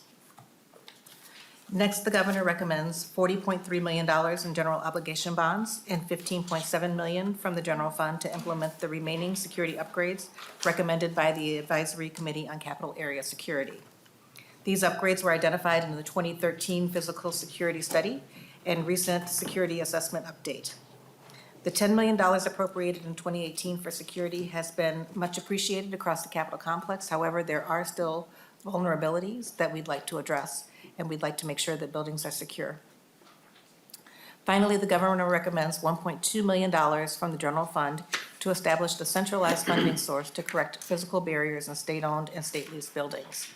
Next, the governor recommends $40.3 million in general obligation bonds and $15.7 million from the general fund to implement the remaining security upgrades recommended by the Advisory Committee on Capital Area Security. These upgrades were identified in the 2013 Physical Security Study and recent Security Assessment Update. The $10 million appropriated in 2018 for security has been much appreciated across the Capitol complex. However, there are still vulnerabilities that we'd like to address, and we'd like to make sure that buildings are secure. Finally, the governor recommends $1.2 million from the general fund to establish the centralized funding source to correct physical barriers in state-owned and state-leased buildings.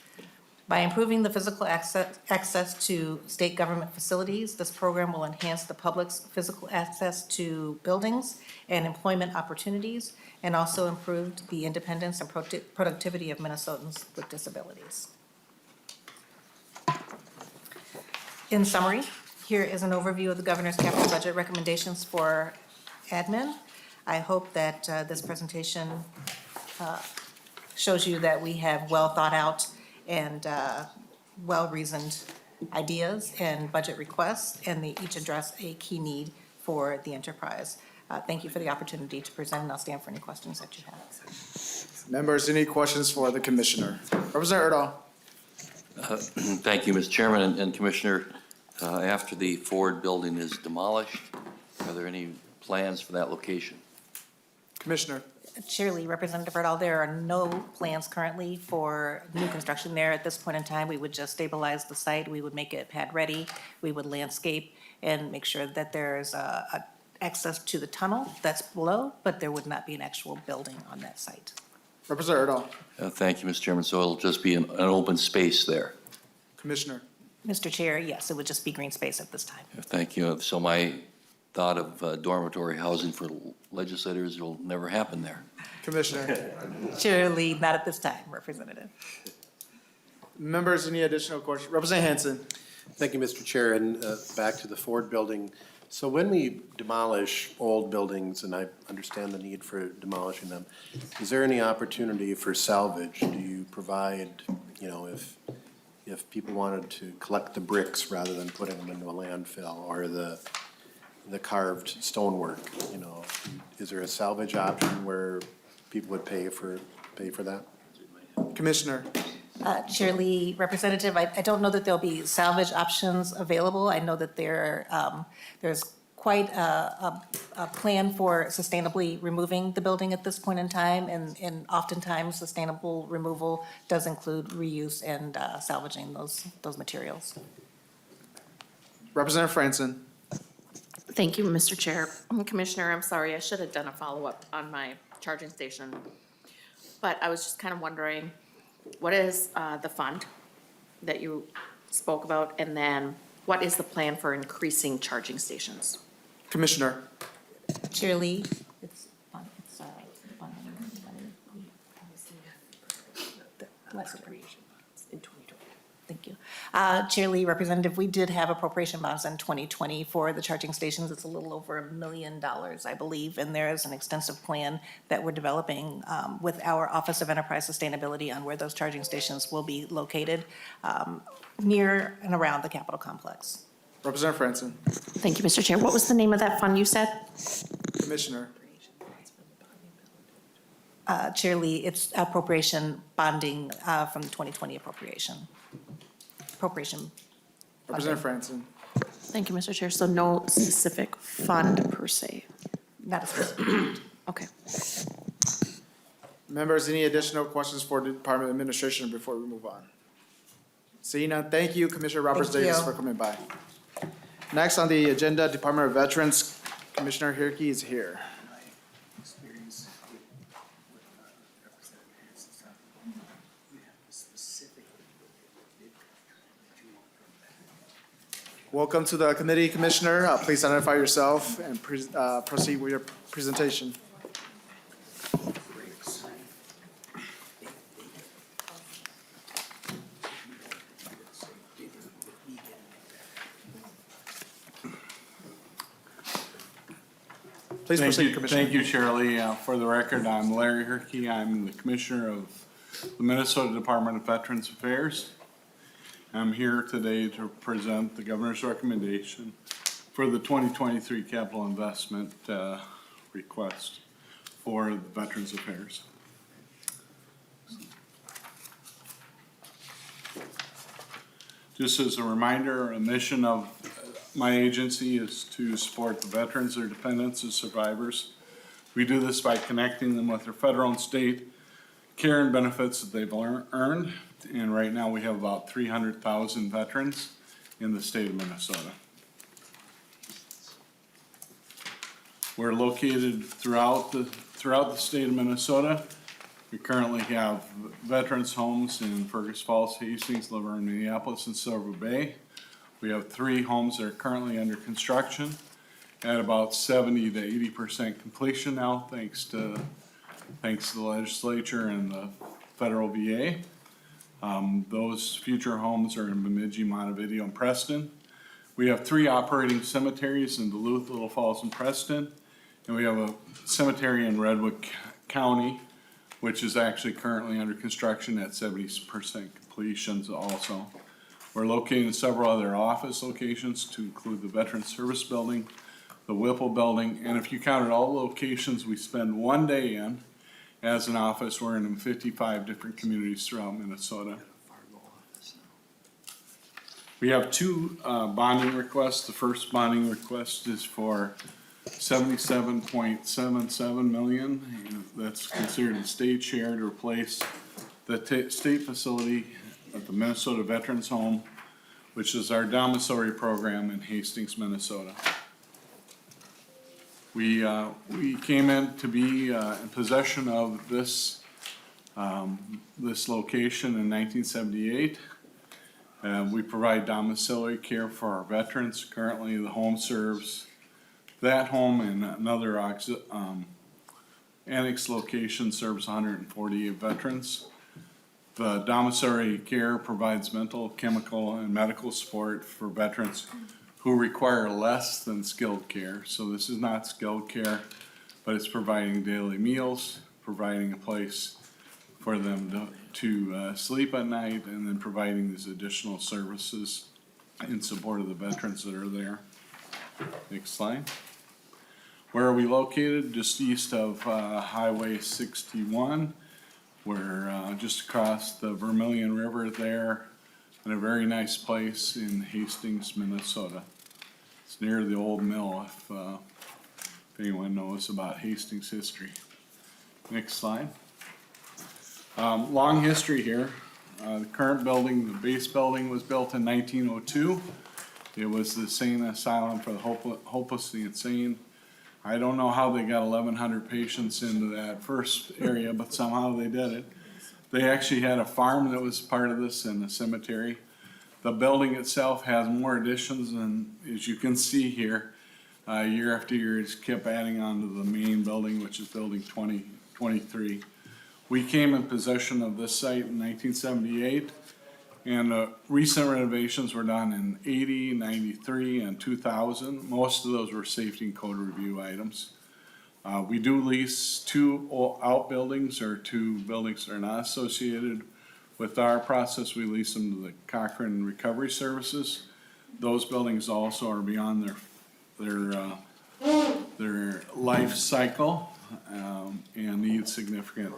By improving the physical access to state government facilities, this program will enhance the public's physical access to buildings and employment opportunities, and also improve the independence and productivity of Minnesotans with disabilities. In summary, here is an overview of the governor's capital budget recommendations for admin. I hope that this presentation shows you that we have well-thought-out and well-reasoned ideas and budget requests, and they each address a key need for the enterprise. Thank you for the opportunity to present, and I'll stand for any questions that you have. Members, any questions for the commissioner? Representative Erdahl. Thank you, Mr. Chairman and Commissioner. After the Ford building is demolished, are there any plans for that location? Commissioner. Chair Lee, Representative Erdahl, there are no plans currently for new construction there at this point in time. We would just stabilize the site. We would make it pad-ready. We would landscape and make sure that there's a access to the tunnel that's below, but there would not be an actual building on that site. Representative Erdahl. Thank you, Mr. Chairman. So it'll just be an open space there. Commissioner. Mr. Chair, yes, it would just be green space at this time. Thank you. So my thought of dormitory housing for legislators will never happen there. Commissioner. Chair Lee, not at this time, Representative. Members, any additional questions? Representative Hanson. Thank you, Mr. Chair, and back to the Ford building. So when we demolish old buildings, and I understand the need for demolishing them, is there any opportunity for salvage? Do you provide, you know, if people wanted to collect the bricks rather than putting them into a landfill, or the carved stonework, you know, is there a salvage option where people would pay for that? Commissioner. Chair Lee, Representative, I don't know that there'll be salvage options available. I know that there's quite a plan for sustainably removing the building at this point in time, and oftentimes sustainable removal does include reuse and salvaging those materials. Representative Franson. Thank you, Mr. Chair. Commissioner, I'm sorry, I should have done a follow-up on my charging station. But I was just kind of wondering, what is the fund that you spoke about? And then what is the plan for increasing charging stations? Commissioner. Chair Lee, it's in 2020. Thank you. Chair Lee, Representative, we did have appropriation bonds in 2020 for the charging stations. It's a little over $1 million, I believe, and there is an extensive plan that we're developing with our Office of Enterprise Sustainability on where those charging stations will be located near and around the Capitol complex. Representative Franson. Thank you, Mr. Chair. What was the name of that fund you said? Commissioner. Chair Lee, it's appropriation bonding from the 2020 appropriation. Representative Franson. Thank you, Mr. Chair. So no specific fund per se? Not a specific. Okay. Members, any additional questions for the Department of Administration before we move on? Seeing none, thank you, Commissioner Roberts Thank Davis, you. for coming by. Next on the agenda, Department of Veterans, Commissioner Hirkey is here. Welcome to the committee, Commissioner. Please identify yourself and proceed with your presentation. Please proceed, Commissioner. Thank you, Shirley. For the record, I'm Larry Herkey. I'm the Commissioner of the Minnesota Department of Veterans Affairs. I'm here today to present the Governor's recommendation for the 2023 capital investment request for the Veterans Affairs. Just as a reminder, a mission of my agency is to support the veterans, their dependents, and survivors. We do this by connecting them with their federal and state care and benefits that they've earned. And right now we have about 300,000 veterans in the state of Minnesota. We're located throughout the state of Minnesota. We currently have veterans homes in Fergus Falls, Hastings, Laverne, Minneapolis, and Silver Bay. We have 3 homes that are currently under construction at about 70 to 80% completion now, thanks to the legislature and the federal VA. Those future homes are in Bemidji, Montevideo, and Preston. We have 3 operating cemeteries in Duluth, Little Falls, and Preston. And we have a cemetery in Redwood County which is actually currently under construction at 70% completions also. We're located in several other office locations to include the Veteran Service Building, the Whipple Building, and if you counted all the locations we spend one day in as an office, we're in 55 different communities throughout Minnesota. We have two bonding requests. The first bonding request is for 77.77 million. That's considered a state share to replace the state facility at the Minnesota Veterans Home, which is our domiciliary program in Hastings, Minnesota. We came in to be in possession of this location in 1978. We provide domiciliary care for our veterans. Currently, the home serves that home, and another annex location serves 148 veterans. The domiciliary care provides mental, chemical, and medical support for veterans who require less than skilled care. So this is not skilled care, but it's providing daily meals, providing a place for them to sleep at night, and then providing these additional services in support of the veterans that are there. Next slide. Where are we located? Just east of Highway 61. We're just across the Vermilion River there, in a very nice place in Hastings, Minnesota. It's near the old mill, if anyone knows about Hastings history. Next slide. Long history here. The current building, the base building, was built in 1902. It was the insane asylum for the hopelessly insane. I don't know how they got 1,100 patients into that first area, but somehow they did it. They actually had a farm that was part of this and a cemetery. The building itself has more additions, and as you can see here, year after year, it's kept adding on to the main building, which is building 2023. We came in possession of this site in 1978, and recent renovations were done in 80, 93, and 2000. Most of those were safety and code review items. We do lease two outbuildings, or two buildings that are not associated with our process. We lease them to the Cochrane Recovery Services. Those buildings also are beyond their life cycle and need significant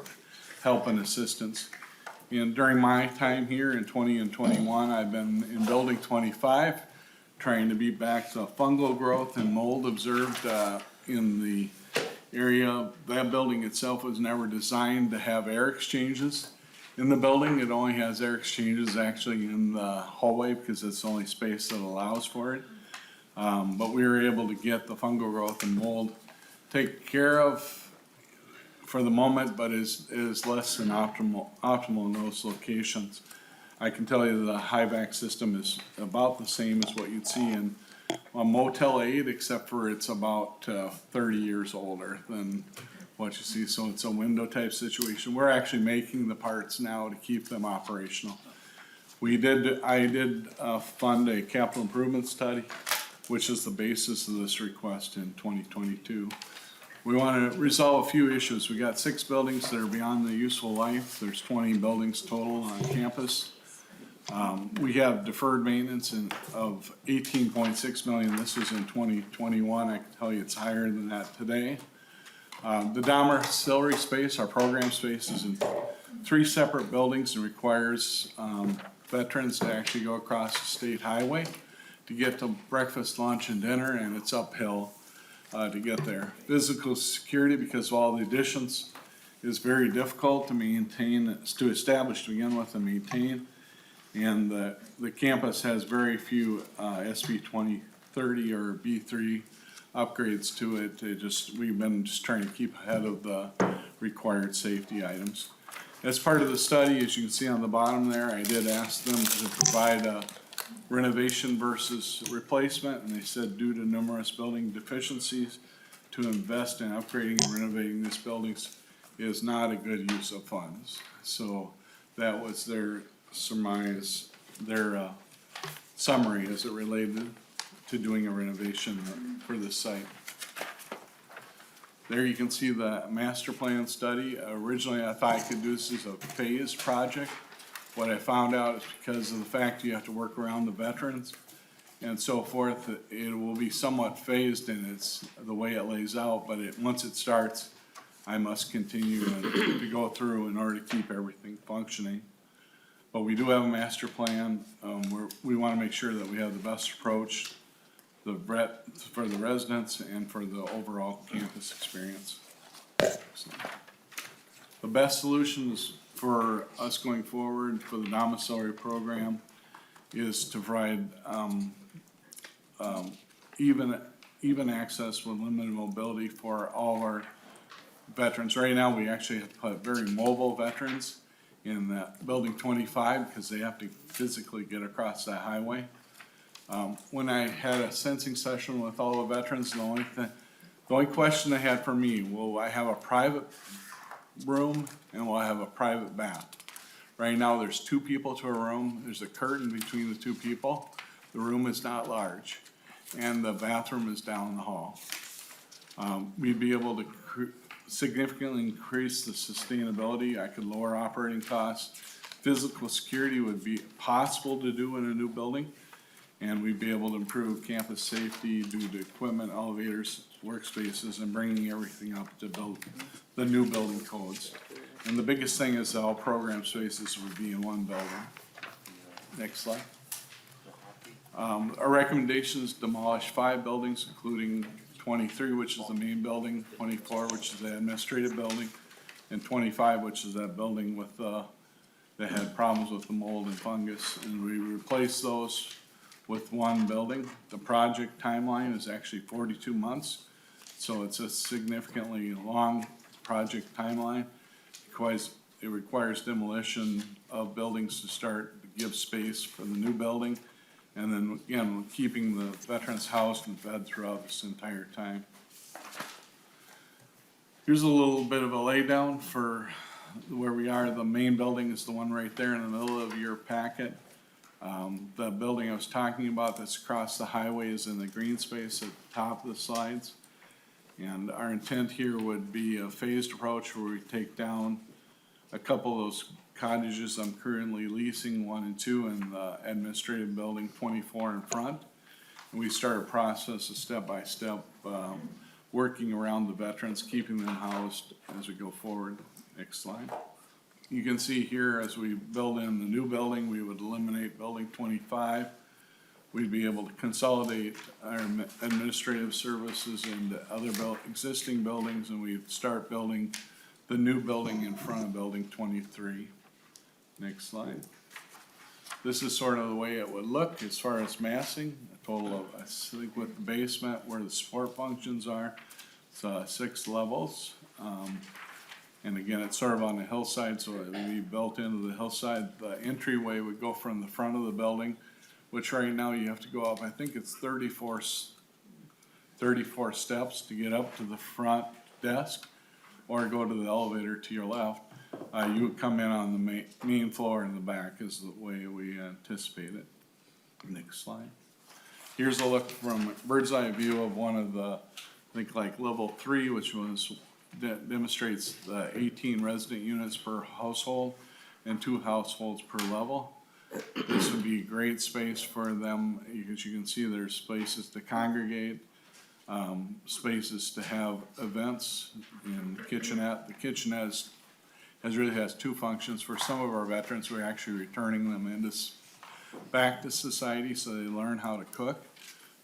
help and assistance. And during my time here in 20 and 21, I've been in building 25, trying to beat back the fungal growth and mold observed in the area. That building itself was never designed to have air exchanges in the building. It only has air exchanges actually in the hallway because it's the only space that allows for it. But we were able to get the fungal growth and mold taken care of for the moment, but is less than optimal in those locations. I can tell you the high-vac system is about the same as what you'd see in a Motel 8, except for it's about 30 years older than what you see, so it's a window type situation. We're actually making the parts now to keep them operational. I did fund a capital improvement study, which is the basis of this request in 2022. We want to resolve a few issues. We got 6 buildings that are beyond the useful life. There's 20 buildings total on campus. We have deferred maintenance of 18.6 million. This was in 2021. I can tell you it's higher than that today. The domiciliary space, our program space, is in 3 separate buildings and requires veterans to actually go across the state highway to get to breakfast, lunch, and dinner, and it's uphill to get there. Physical security, because of all the additions, is very difficult to maintain, to establish to begin with and maintain. And the campus has very few SB 2030 or B3 upgrades to it. We've been just trying to keep ahead of the required safety items. As part of the study, as you can see on the bottom there, I did ask them to provide a renovation versus replacement, and they said due to numerous building deficiencies, to invest in upgrading and renovating these buildings is not a good use of funds. So that was their surmise, their summary as it related to doing a renovation for this site. There you can see the master plan study. Originally, I thought I could do this as a phased project. What I found out is because of the fact you have to work around the veterans and so forth, it will be somewhat phased in its, the way it lays out, but once it starts, I must continue to go through in order to keep everything functioning. But we do have a master plan. We want to make sure that we have the best approach for the residents and for the overall campus experience. So, the best solutions for us going forward for the domiciliary program is to provide even access with limited mobility for all our veterans. Right now, we actually have put very mobile veterans in building 25 because they have to physically get across that highway. When I had a sensing session with all the veterans, the only question they had for me, will I have a private room and will I have a private bath? Right now, there's 2 people to a room. There's a curtain between the 2 people. The room is not large, and the bathroom is down the hall. We'd be able to significantly increase the sustainability. I could lower operating costs. Physical security would be possible to do in a new building, and we'd be able to improve campus safety due to equipment, elevators, workspaces, and bringing everything up to build the new building codes. And the biggest thing is all program spaces would be in one building. Next slide. Our recommendation is demolish 5 buildings, including 23, which is the main building, 24, which is the administrative building, and 25, which is that building with, that had problems with the mold and fungus. And we replaced those with 1 building. The project timeline is actually 42 months, so it's a significantly long project timeline. It requires demolition of buildings to start to give space for the new building. And then, again, keeping the veterans housed and fed throughout this entire time. Here's a little bit of a laydown for where we are. The main building is the one right there in the middle of your packet. The building I was talking about that's across the highway is in the green space at the top of the slides. And our intent here would be a phased approach where we take down a couple of those cottages I'm currently leasing, 1 and 2, in the administrative building 24 in front. And we start a process of step-by-step, working around the veterans, keeping them housed as we go forward. Next slide. You can see here as we build in the new building, we would eliminate building 25. We'd be able to consolidate our administrative services into other existing buildings, and we'd start building the new building in front of building 23. Next slide. This is sort of the way it would look as far as massing. A total of, I think with the basement where the support functions are, it's 6 levels. And again, it's sort of on the hillside, so it would be built into the hillside. The entryway would go from the front of the building, which right now you have to go up, I think it's 34 steps to get up to the front desk, or go to the elevator to your left. You would come in on the main floor in the back is the way we anticipate it. Next slide. Here's a look from bird's eye view of one of the, I think like level 3, which was, demonstrates the 18 resident units per household and 2 households per level. This would be great space for them, because you can see there's spaces to congregate, spaces to have events, and kitchenette. The kitchenette really has 2 functions. For some of our veterans, we're actually returning them back to society so they learn how to cook.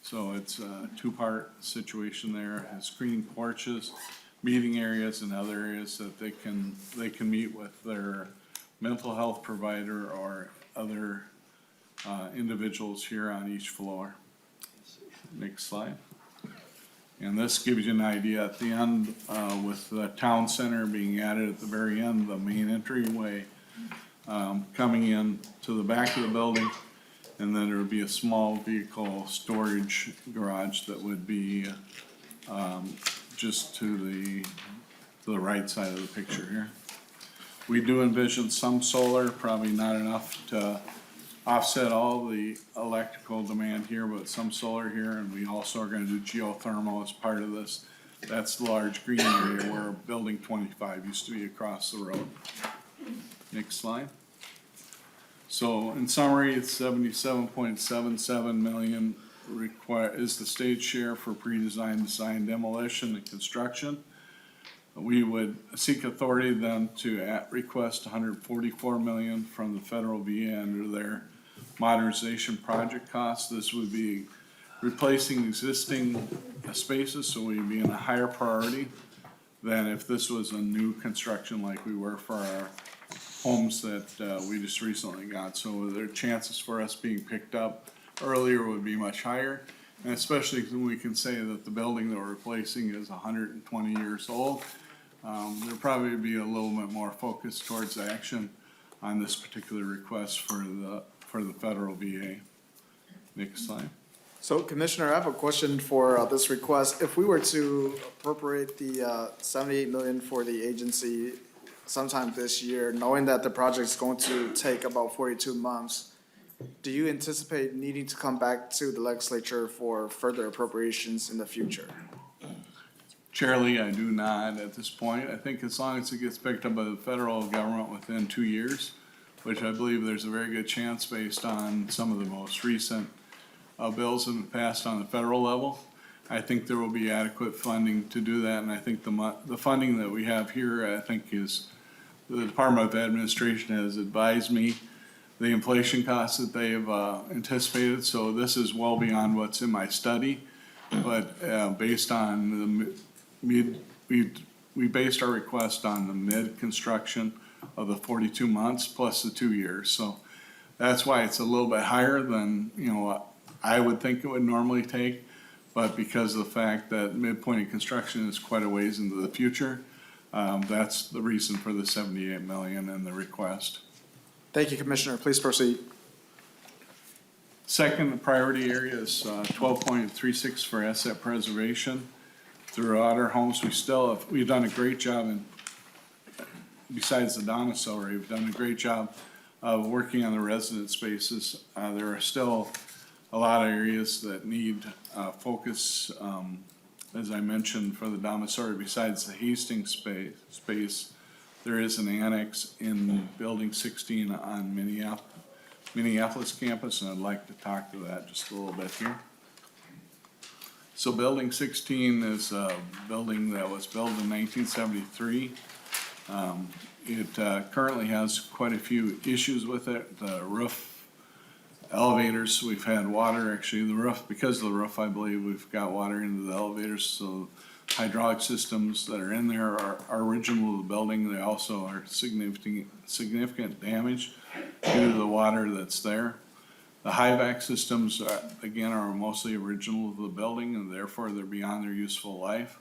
So it's a 2-part situation there. It has screening porches, meeting areas, and other areas that they can meet with their mental health provider or other individuals here on each floor. Next slide. And this gives you an idea at the end, with the town center being added at the very end, the main entryway coming in to the back of the building, and then there would be a small vehicle storage garage that would be just to the right side of the picture here. We do envision some solar, probably not enough to offset all the electrical demand here, but some solar here, and we also are gonna do geothermal as part of this That's the large green area where building 25 used to be across the road. Next slide. So in summary, it's 77.77 million is the state share for pre-design, design, demolition, and construction. We would seek authority then to request 144 million from the federal VA under their modernization project costs. This would be replacing existing spaces, so we'd be in a higher priority than if this was a new construction like we were for our homes that we just recently got. So their chances for us being picked up earlier would be much higher. And especially when we can say that the building that we're replacing is 120 years old, there'll probably be a little bit more focus towards action on this particular request for the federal VA. Next slide. So Commissioner, I have a question for this request. If we were to appropriate the 78 million for the agency sometime this year, knowing that the project is going to take about 42 months, do you anticipate needing to come back to the legislature for further appropriations in the future? Chair Lee, I do not at this point. I think as long as it gets picked up by the federal government within 2 years, which I believe there's a very good chance based on some of the most recent bills that have been passed on the federal level, I think there will be adequate funding to do that. And I think the funding that we have here, I think is, the Department of Administration has advised me the inflation costs that they have anticipated. So this is well beyond what's in my study. But based on the we based our request on the mid-construction of the 42 months plus the 2 years. So that's why it's a little bit higher than, you know, I would think it would normally take. But because of the fact that midpoint of construction is quite a ways into the future, that's the reason for the 78 million and the request. Thank you, Commissioner. Please proceed. Second priority area is 12.36 for asset preservation. Throughout our homes, we've done a great job, and besides the domiciliary, we've done a great job of working on the resident spaces. There are still a lot of areas that need focus. As I mentioned, for the domiciliary, besides the Hastings space, there is an annex in Building 16 on Minneapolis campus, and I'd like to talk to that just a little bit here. So Building 16 is a building that was built in 1973. It currently has quite a few issues with it. The roof, elevators, we've had water, actually the roof, because of the roof, I believe we've got water into the elevators. So hydraulic systems that are in there are original to the building. They also are significant damage due to the water that's there. The high-vac systems, again, are mostly original to the building, and therefore they're beyond their useful life.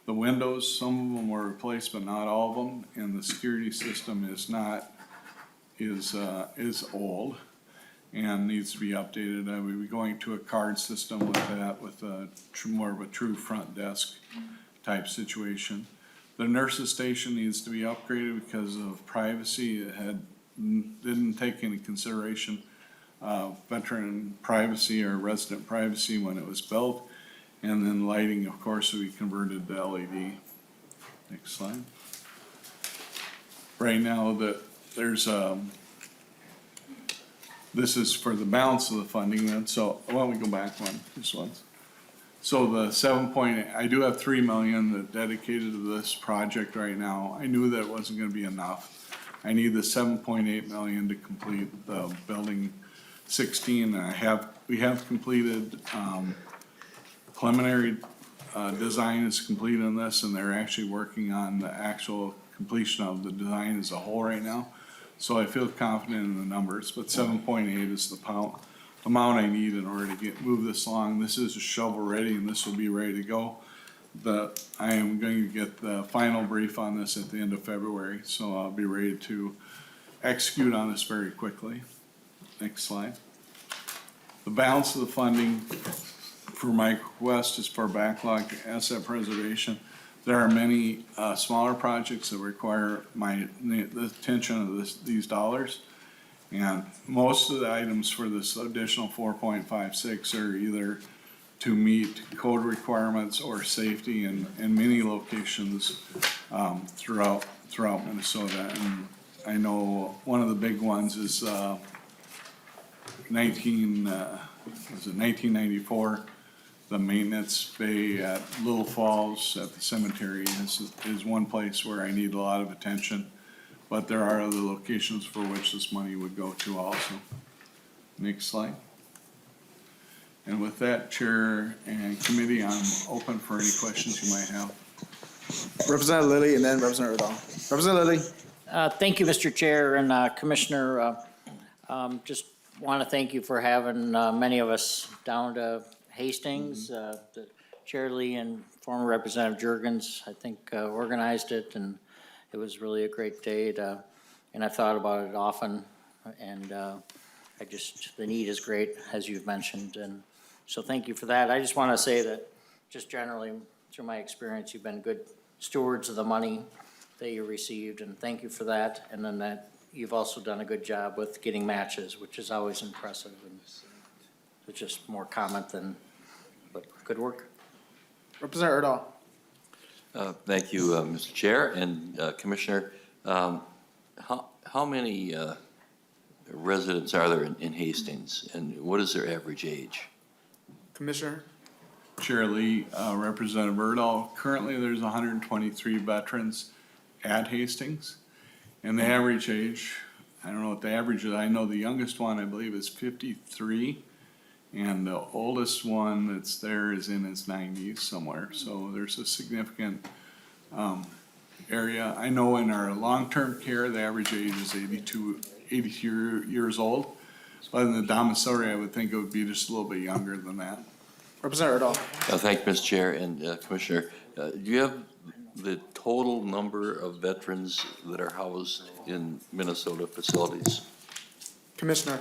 The windows, some of them were replaced, but not all of them, and the security system is old and needs to be updated. I will be going to a card system with that, with more of a true front desk type situation. The nurses station needs to be upgraded because of privacy. It didn't take into consideration veteran privacy or resident privacy when it was built. And then lighting, of course, we converted to LED. Next slide. Right now, this is for the balance of the funding then. So why don't we go back one, just once. So the 7.8, I do have 3 million that dedicated to this project right now. I knew that it wasn't gonna be enough. I need the 7.8 million to complete the building 16. We have completed, preliminary design is complete on this, and they're actually working on the actual completion of the design as a whole right now. So I feel confident in the numbers, but 7.8 is the amount I need in order to move this along. This is a shovel ready, and this will be ready to go. I am going to get the final brief on this at the end of February, so I'll be ready to execute on this very quickly. Next slide. The balance of the funding for my request is for backlog asset preservation. There are many smaller projects that require the attention of these dollars. And most of the items for this additional 4.56 are either to meet code requirements or safety in many locations throughout Minnesota. And I know one of the big ones is 1994, the maintenance bay at Little Falls at the cemetery is one place where I need a lot of attention. But there are other locations for which this money would go to also. Next slide. And with that, Chair and Committee, I'm open for any questions you might have. Representative Lilly and then Representative Erdahl. Representative Lilly. Thank you, Mr. Chair and Commissioner. Just want to thank you for having many of us down to Hastings. The Chair Lee and former Representative Jurgens, I think, organized it, and it was really a great day. And I've thought about it often, and the need is great, as you've mentioned, and so thank you for that. I just want to say that just generally, through my experience, you've been good stewards of the money that you received, and thank you for that. And then that you've also done a good job with getting matches, which is always impressive, and it's just more comment than, but good work. Representative Erdahl. Thank you, Mr. Chair and Commissioner. How many residents are there in Hastings, and what is their average age? Commissioner. Chair Lee, Representative Erdahl, currently there's 123 veterans at Hastings. And the average age, I don't know what the average is, I know the youngest one, I believe, is 53. And the oldest one that's there is in his 90s somewhere. So there's a significant area. I know in our long-term care, the average age is 82 years old. But in the domiciliary, I would think it would be just a little bit younger than that. Representative Erdahl. Thank you, Mr. Chair and Commissioner. Do you have the total number of veterans that are housed in Minnesota facilities? Commissioner.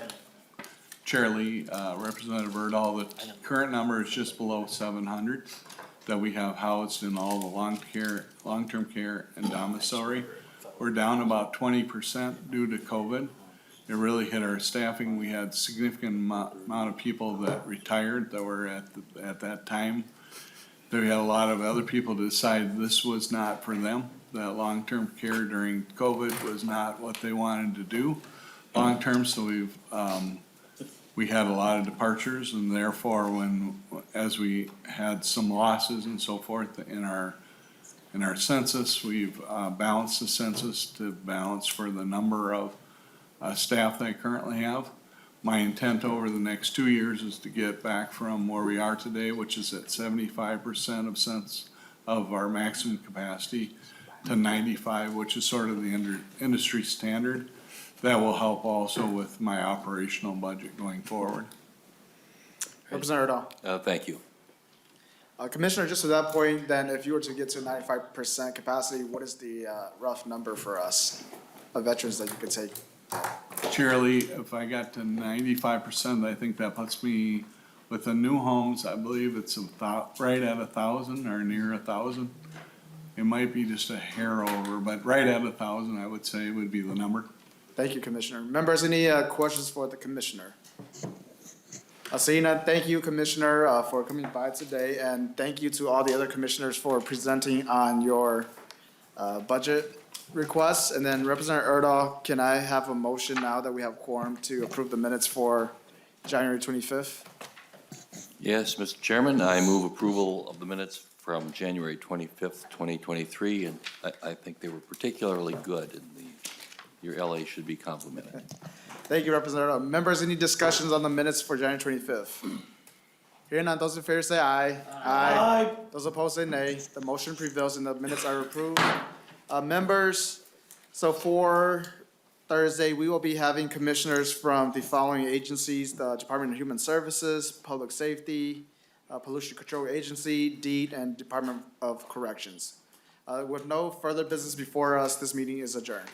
Chair Lee, Representative Erdahl, the current number is just below 700 that we have housed in all the long-term care and domiciliary. We're down about 20% due to COVID. It really hit our staffing. We had significant amount of people that retired that were at that time. Then we had a lot of other people decide this was not for them. That long-term care during COVID was not what they wanted to do long-term. So we had a lot of departures, and therefore as we had some losses and so forth in our census, we've balanced the census to balance for the number of staff that I currently have. My intent over the next 2 years is to get back from where we are today, which is at 75% of our maximum capacity, to 95, which is sort of the industry standard. That will help also with my operational budget going forward. Representative Erdahl. Thank you. Commissioner, just to that point, then if you were to get to 95% capacity, what is the rough number for us of veterans that you could take? Chair Lee, if I got to 95%, I think that puts me with the new homes, I believe it's right at 1,000 or near 1,000. It might be just a hair over, but right at 1,000, I would say would be the number. Thank you, Commissioner. Members, any questions for the Commissioner? Seeing none, thank you, Commissioner, for coming by today, and thank you to all the other commissioners for presenting on your budget requests. And then Representative Erdahl, can I have a motion now that we have quorum to approve the minutes for January 25th? Yes, Mr. Chairman, I move approval of the minutes from January 25th, 2023, and I think they were particularly good, and your LA should be complimented. Thank you, Representative. Members, any discussions on the minutes for January 25th? Hearing none, those in favor say aye. Aye. Those opposed say nay. The motion prevails and the minutes are approved. Members, so for Thursday, we will be having commissioners from the following agencies: the Department of Human Services, Public Safety, Pollution Control Agency, DEET, and Department of Corrections. With no further business before us, this meeting is adjourned.